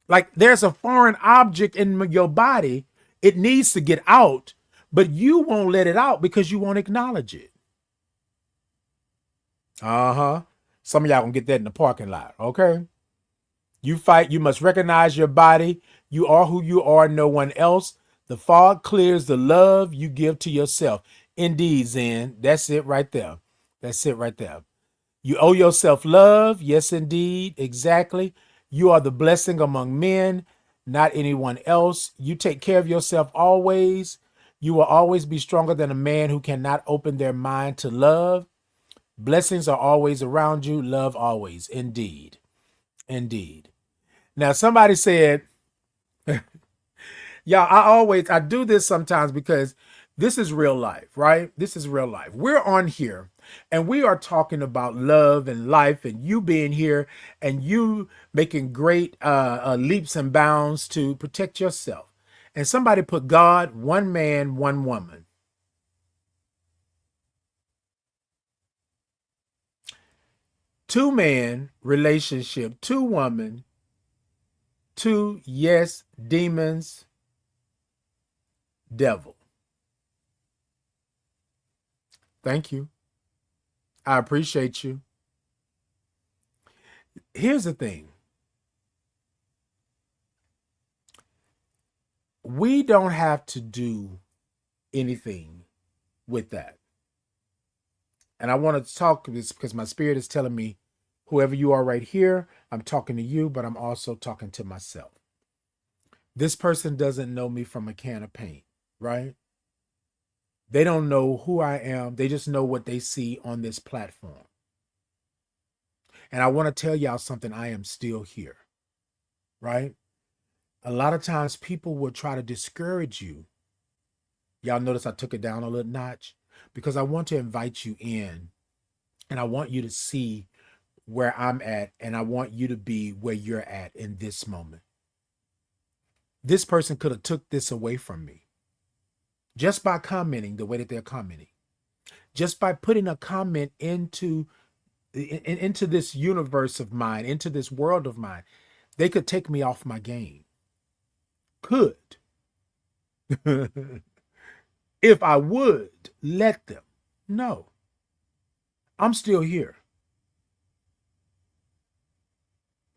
like there's a foreign object in your body. It needs to get out, but you won't let it out because you won't acknowledge it. Uh-huh. Some of y'all gonna get that in the parking lot, okay? You fight, you must recognize your body. You are who you are, no one else. The fog clears the love you give to yourself. Indeed, Zen. That's it right there. That's it right there. You owe yourself love. Yes, indeed. Exactly. You are the blessing among men, not anyone else. You take care of yourself always. You will always be stronger than a man who cannot open their mind to love. Blessings are always around you. Love always. Indeed. Indeed. Now, somebody said, yeah, I do this sometimes because this is real life, right? This is real life. We're on here and we are talking about love and life and you being here and you making great leaps and bounds to protect yourself. And somebody put God, one man, one woman. Two man relationship, two woman, two, yes, demons, devil. Thank you. I appreciate you. Here's the thing. We don't have to do anything with that. And I want to talk this because my spirit is telling me, whoever you are right here, I'm talking to you, but I'm also talking to myself. This person doesn't know me from a can of paint, right? They don't know who I am. They just know what they see on this platform. And I want to tell y'all something. I am still here, right? A lot of times people will try to discourage you. Y'all notice I took it down a little notch because I want to invite you in and I want you to see where I'm at and I want you to be where you're at in this moment. This person could have took this away from me just by commenting the way that they're commenting, just by putting a comment into this universe of mine, into this world of mine. They could take me off my game. Could. If I would let them. No. I'm still here.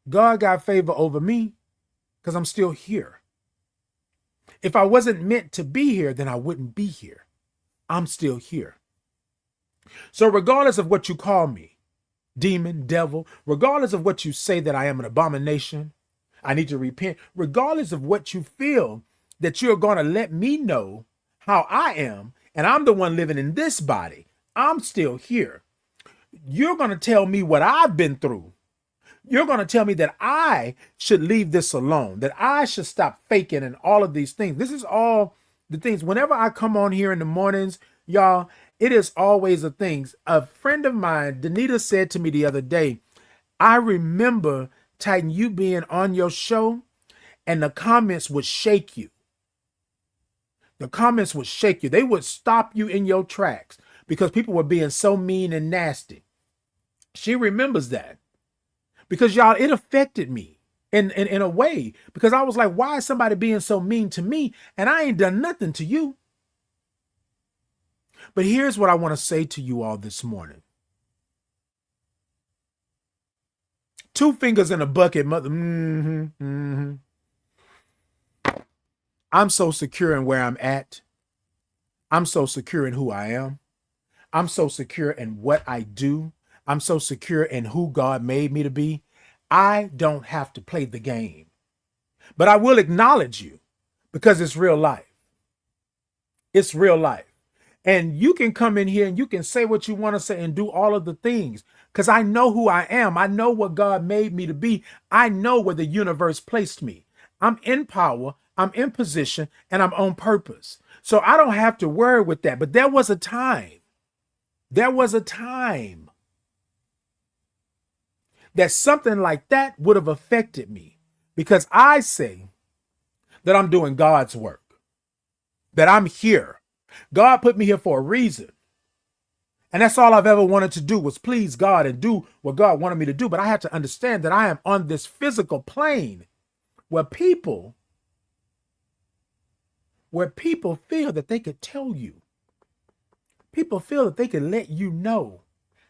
God got favor over me because I'm still here. If I wasn't meant to be here, then I wouldn't be here. I'm still here. So regardless of what you call me, demon, devil, regardless of what you say that I am an abomination, I need to repent, regardless of what you feel that you're going to let me know how I am, and I'm the one living in this body, I'm still here. You're going to tell me what I've been through. You're going to tell me that I should leave this alone, that I should stop faking and all of these things. This is all the things. Whenever I come on here in the mornings, y'all, it is always the things. A friend of mine, Danita, said to me the other day, I remember, Titan, you being on your show and the comments would shake you. The comments would shake you. They would stop you in your tracks because people were being so mean and nasty. She remembers that. Because y'all, it affected me in a way because I was like, why is somebody being so mean to me? And I ain't done nothing to you. But here's what I want to say to you all this morning. Two fingers in a bucket, mother. I'm so secure in where I'm at. I'm so secure in who I am. I'm so secure in what I do. I'm so secure in who God made me to be. I don't have to play the game, but I will acknowledge you because it's real life. It's real life. And you can come in here and you can say what you want to say and do all of the things because I know who I am. I know what God made me to be. I know where the universe placed me. I'm in power. I'm in position and I'm on purpose. So I don't have to worry with that. But there was a time that something like that would have affected me because I say that I'm doing God's work. that I'm here. God put me here for a reason. And that's all I've ever wanted to do was please God and do what God wanted me to do. But I had to understand that I am on this physical plane where people feel that they could tell you. People feel that they can let you know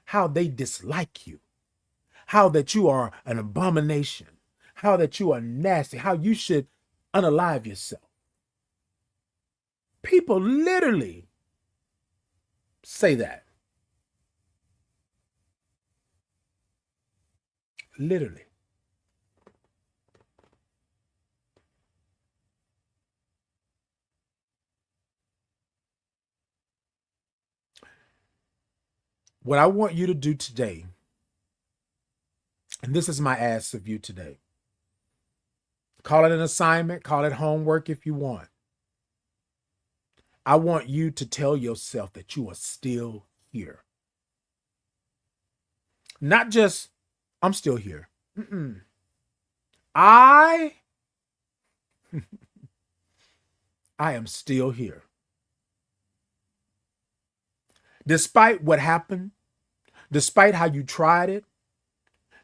how they dislike you, how that you are an abomination, how that you are nasty, how you should unalive yourself. People literally say that. Literally. What I want you to do today, and this is my ask of you today, call it an assignment, call it homework if you want. I want you to tell yourself that you are still here. Not just, I'm still here. I am still here. Despite what happened, despite how you tried it,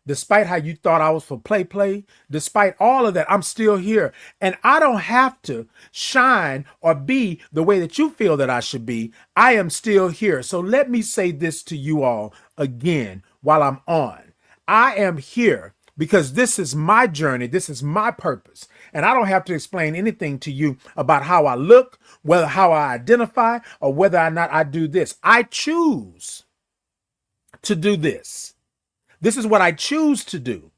despite how you thought I was for play, despite all of that, I'm still here. And I don't have to shine or be the way that you feel that I should be. I am still here. So let me say this to you all again while I'm on. I am here because this is my journey. This is my purpose. And I don't have to explain anything to you about how I look, whether how I identify, or whether or not I do this. I choose to do this. This is what I choose to do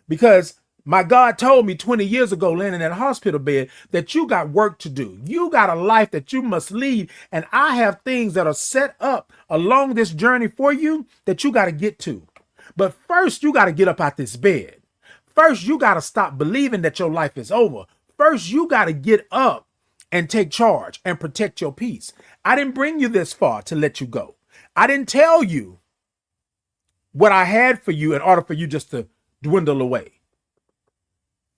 because my God told me 20 years ago, laying in that hospital bed, that you got work to do. You got a life that you must lead. And I have things that are set up along this journey for you that you got to get to. But first, you got to get up out this bed. First, you got to stop believing that your life is over. First, you got to get up and take charge and protect your peace. I didn't bring you this far to let you go. I didn't tell you what I had for you in order for you just to dwindle away.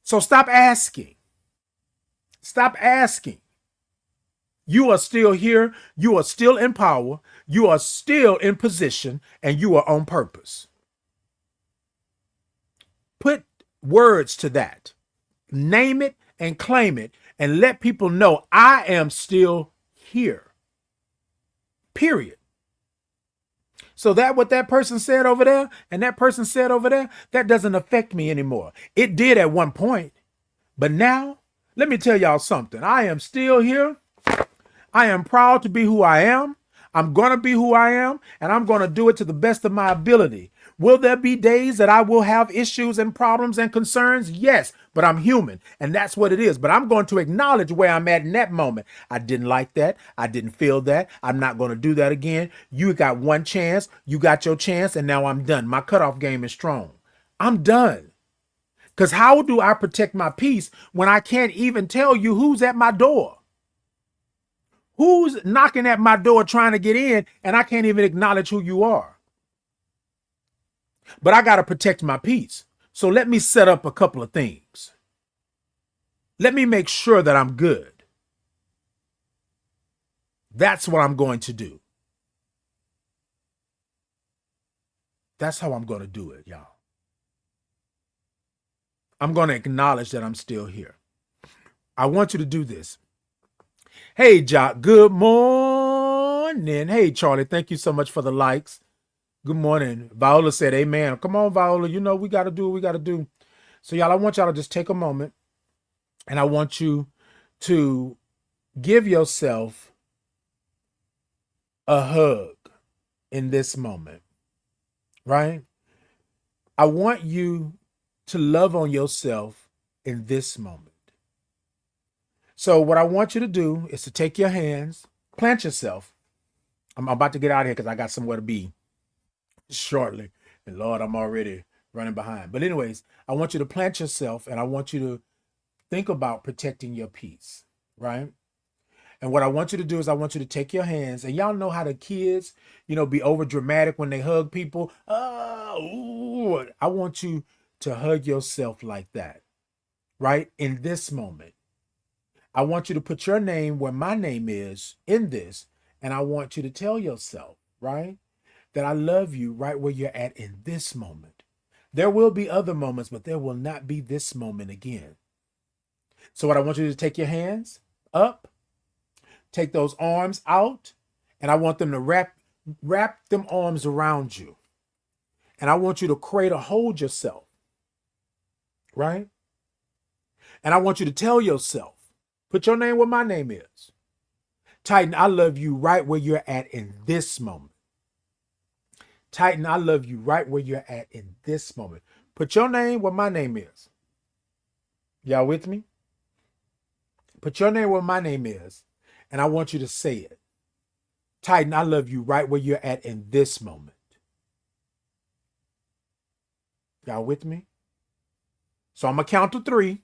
So stop asking. Stop asking. You are still here. You are still in power. You are still in position, and you are on purpose. Put words to that. Name it and claim it and let people know I am still here. Period. So that what that person said over there and that person said over there, that doesn't affect me anymore. It did at one point. But now, let me tell y'all something. I am still here. I am proud to be who I am. I'm going to be who I am, and I'm going to do it to the best of my ability. Will there be days that I will have issues and problems and concerns? Yes, but I'm human, and that's what it is. But I'm going to acknowledge where I'm at in that moment. I didn't like that. I didn't feel that. I'm not going to do that again. You got one chance. You got your chance, and now I'm done. My cutoff game is strong. I'm done. Because how do I protect my peace when I can't even tell you who's at my door? Who's knocking at my door trying to get in, and I can't even acknowledge who you are? But I got to protect my peace. So let me set up a couple of things. Let me make sure that I'm good. That's what I'm going to do. That's how I'm going to do it, y'all. I'm going to acknowledge that I'm still here. I want you to do this. Hey, Jock, good morning. Hey, Charlie, thank you so much for the likes. Good morning. Viola said, amen. Come on, Viola. You know, we got to do what we got to do. So, y'all, I want y'all to just take a moment, and I want you to give yourself a hug in this moment, right? I want you to love on yourself in this moment. So what I want you to do is to take your hands, plant yourself. I'm about to get out of here because I got somewhere to be shortly. And Lord, I'm already running behind. But anyways, I want you to plant yourself, and I want you to think about protecting your peace, right? And what I want you to do is I want you to take your hands, and y'all know how the kids, be over dramatic when they hug people. I want you to hug yourself like that, right? In this moment. I want you to put your name where my name is in this. And I want you to tell yourself, right, that I love you right where you're at in this moment. There will be other moments, but there will not be this moment again. So what I want you to take your hands up, take those arms out, and I want them to wrap them arms around you. And I want you to cradle hold yourself, right? And I want you to tell yourself, put your name where my name is. Titan, I love you right where you're at in this moment. Titan, I love you right where you're at in this moment. Put your name where my name is. Y'all with me? Put your name where my name is, and I want you to say it. Titan, I love you right where you're at in this moment. Y'all with me? So I'm going to count to 3,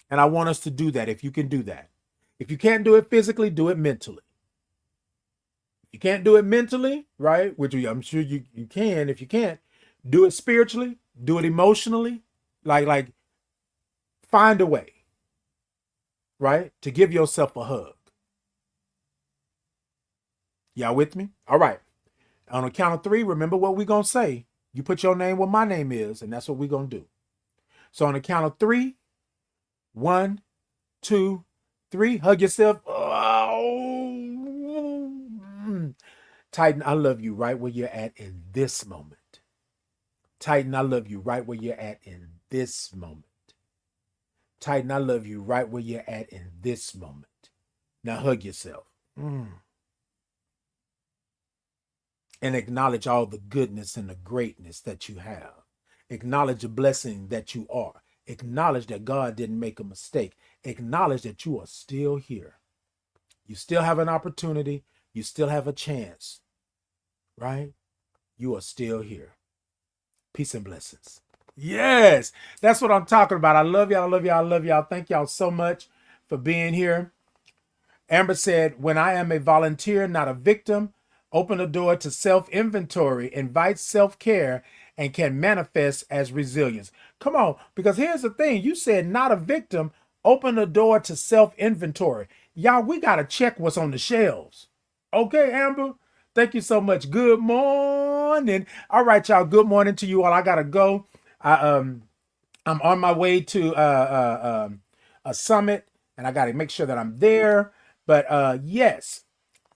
and I want us to do that if you can do that. If you can't do it physically, do it mentally. If you can't do it mentally, right, which I'm sure you can. If you can't, do it spiritually, do it emotionally, like find a way, right, to give yourself a hug. Y'all with me? All right. On a count of 3, remember what we're going to say. You put your name where my name is, and that's what we're going to do. So on a count of 3, 1, 2, 3, hug yourself. Oh. Titan, I love you right where you're at in this moment. Titan, I love you right where you're at in this moment. Titan, I love you right where you're at in this moment. Now hug yourself. And acknowledge all the goodness and the greatness that you have. Acknowledge the blessing that you are. Acknowledge that God didn't make a mistake. Acknowledge that you are still here. You still have an opportunity. You still have a chance, right? You are still here. Peace and blessings. Yes, that's what I'm talking about. I love y'all. I love y'all. I love y'all. Thank y'all so much for being here. Amber said, when I am a volunteer, not a victim, open the door to self-inventory, invite self-care, and can manifest as resilience. Come on, because here's the thing. You said not a victim, open the door to self-inventory. Y'all, we got to check what's on the shelves. Okay, Amber? Thank you so much. Good morning. All right, y'all. Good morning to you all. I got to go. I'm on my way to a summit, and I got to make sure that I'm there. But yes.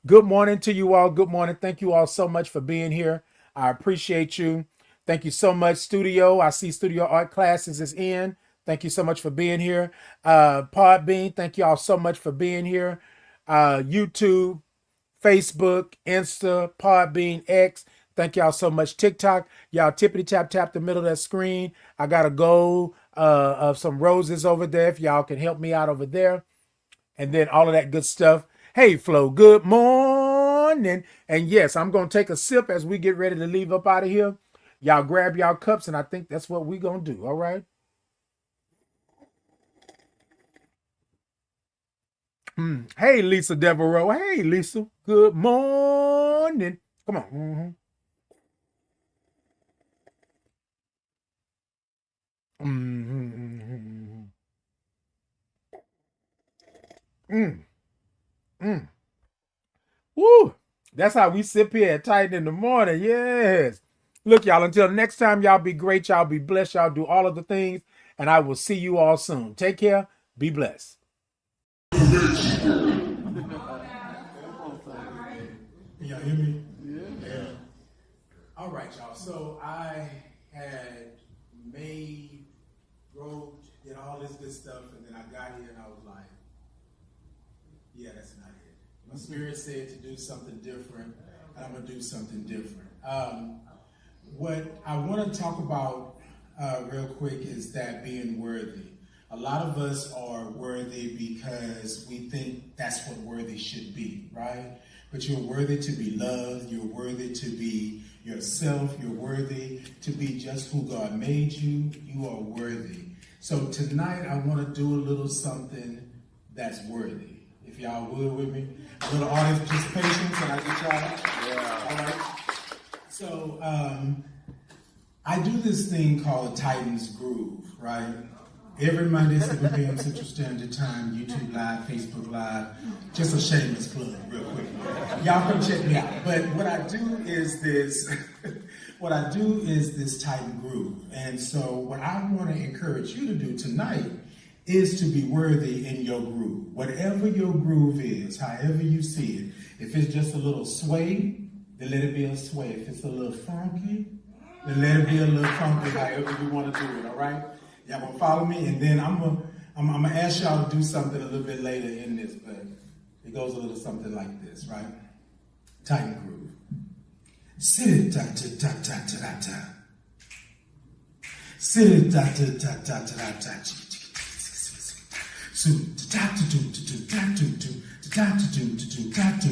Good morning to you all. Good morning. Thank you all so much for being here. I appreciate you. Thank you so much, Studio. I see Studio Art Classes is in. Thank you so much for being here. Podbean, thank you all so much for being here. YouTube, Facebook, Insta, Podbean, X. Thank y'all so much. TikTok, y'all tippity tap the middle of that screen. I got a goal of some roses over there if y'all can help me out over there. And then all of that good stuff. Hey, Flo, good morning. And yes, I'm going to take a sip as we get ready to leave up out of here. Y'all grab y'all cups, and I think that's what we're going to do, all right? Hey, Lisa Devereaux. Hey, Lisa. Good morning. Come on. Woo! That's how we sip here at Titan in the morning. Yes. Look, y'all, until next time, y'all be great. Y'all be blessed. Y'all do all of the things. And I will see you all soon. Take care. Be blessed. Can y'all hear me? Yeah. All right, y'all. So I had did all this good stuff, and then I got here and I was like, yeah, that's not it. My spirit said to do something different, and I'm going to do something different. What I want to talk about real quick is that being worthy. A lot of us are worthy because we think that's what worthy should be, right? But you're worthy to be loved. You're worthy to be yourself. You're worthy to be just who God made you. You are worthy. So tonight I want to do a little something that's worthy. If y'all would with me. A little audience participation. Can I get y'all? Yeah. All right. So I do this thing called a Titan's Groove, right? Every Monday, 7 p.m. Central Standard Time, YouTube Live, Facebook Live. Just a shameless plug, real quick. Y'all come check me out. But what I do is this, Titan groove. And so what I want to encourage you to do tonight is to be worthy in your groove. Whatever your groove is, however you see it. If it's just a little sway, then let it be a sway. If it's a little funky, then let it be a little funky, however you want to do it, all right? Y'all gonna follow me, and then I'm gonna ask y'all to do something a little bit later in this, but it goes a little something like this, right? Titan groove. Sit ta ta ta ta ta ta. Sit ta ta ta ta ta ta. So ta ta ta ta ta ta ta ta ta ta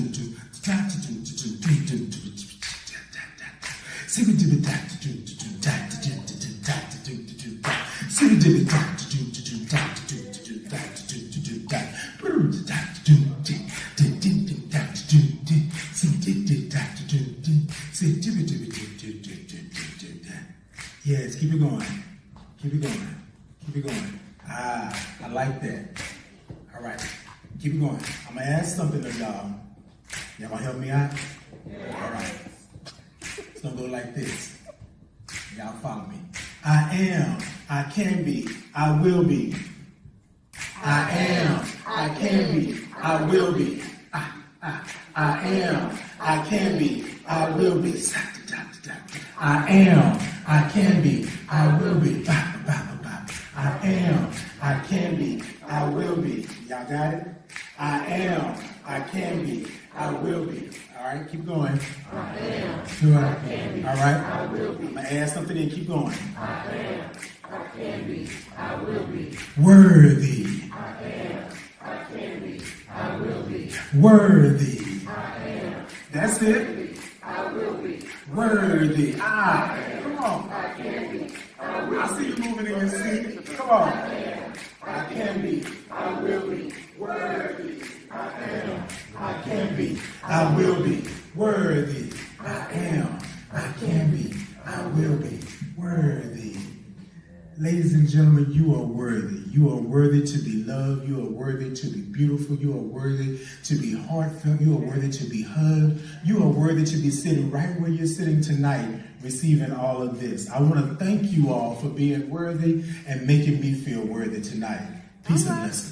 Yes, keep it going. Keep it going. Keep it going. Ah, I like that. All right, keep it going. I'm gonna ask something of y'all. Y'all gonna help me out? All right. It's gonna go like this. Y'all follow me. I am, I can be, I will be. I am, I can be, I will be. I am, I can be, I will be. I am, I can be, I will be. I am, I can be, I will be. Y'all got it? I am, I can be, I will be. All right, keep going. I am, I can be, all right. I will be. I'm going to add something in. Keep going. I am, I can be, I will be. Worthy. I am, I can be, I will be. Worthy. I am, That's I it. can be, I will be. Worthy. Come on. I can be, I will I see you moving in your seat. Come on. I can be, I will be. Worthy. I am, I can be. I will be. Worthy. I am. I can be. I will be. Worthy. Ladies and gentlemen, you are worthy. You are worthy to be loved. You are worthy to be beautiful. You are worthy to be heartfelt. You are worthy to be hugged. You are worthy to be sitting right where you're sitting tonight, receiving all of this. I want to thank you all for being worthy and making me feel worthy tonight. Peace and blessings.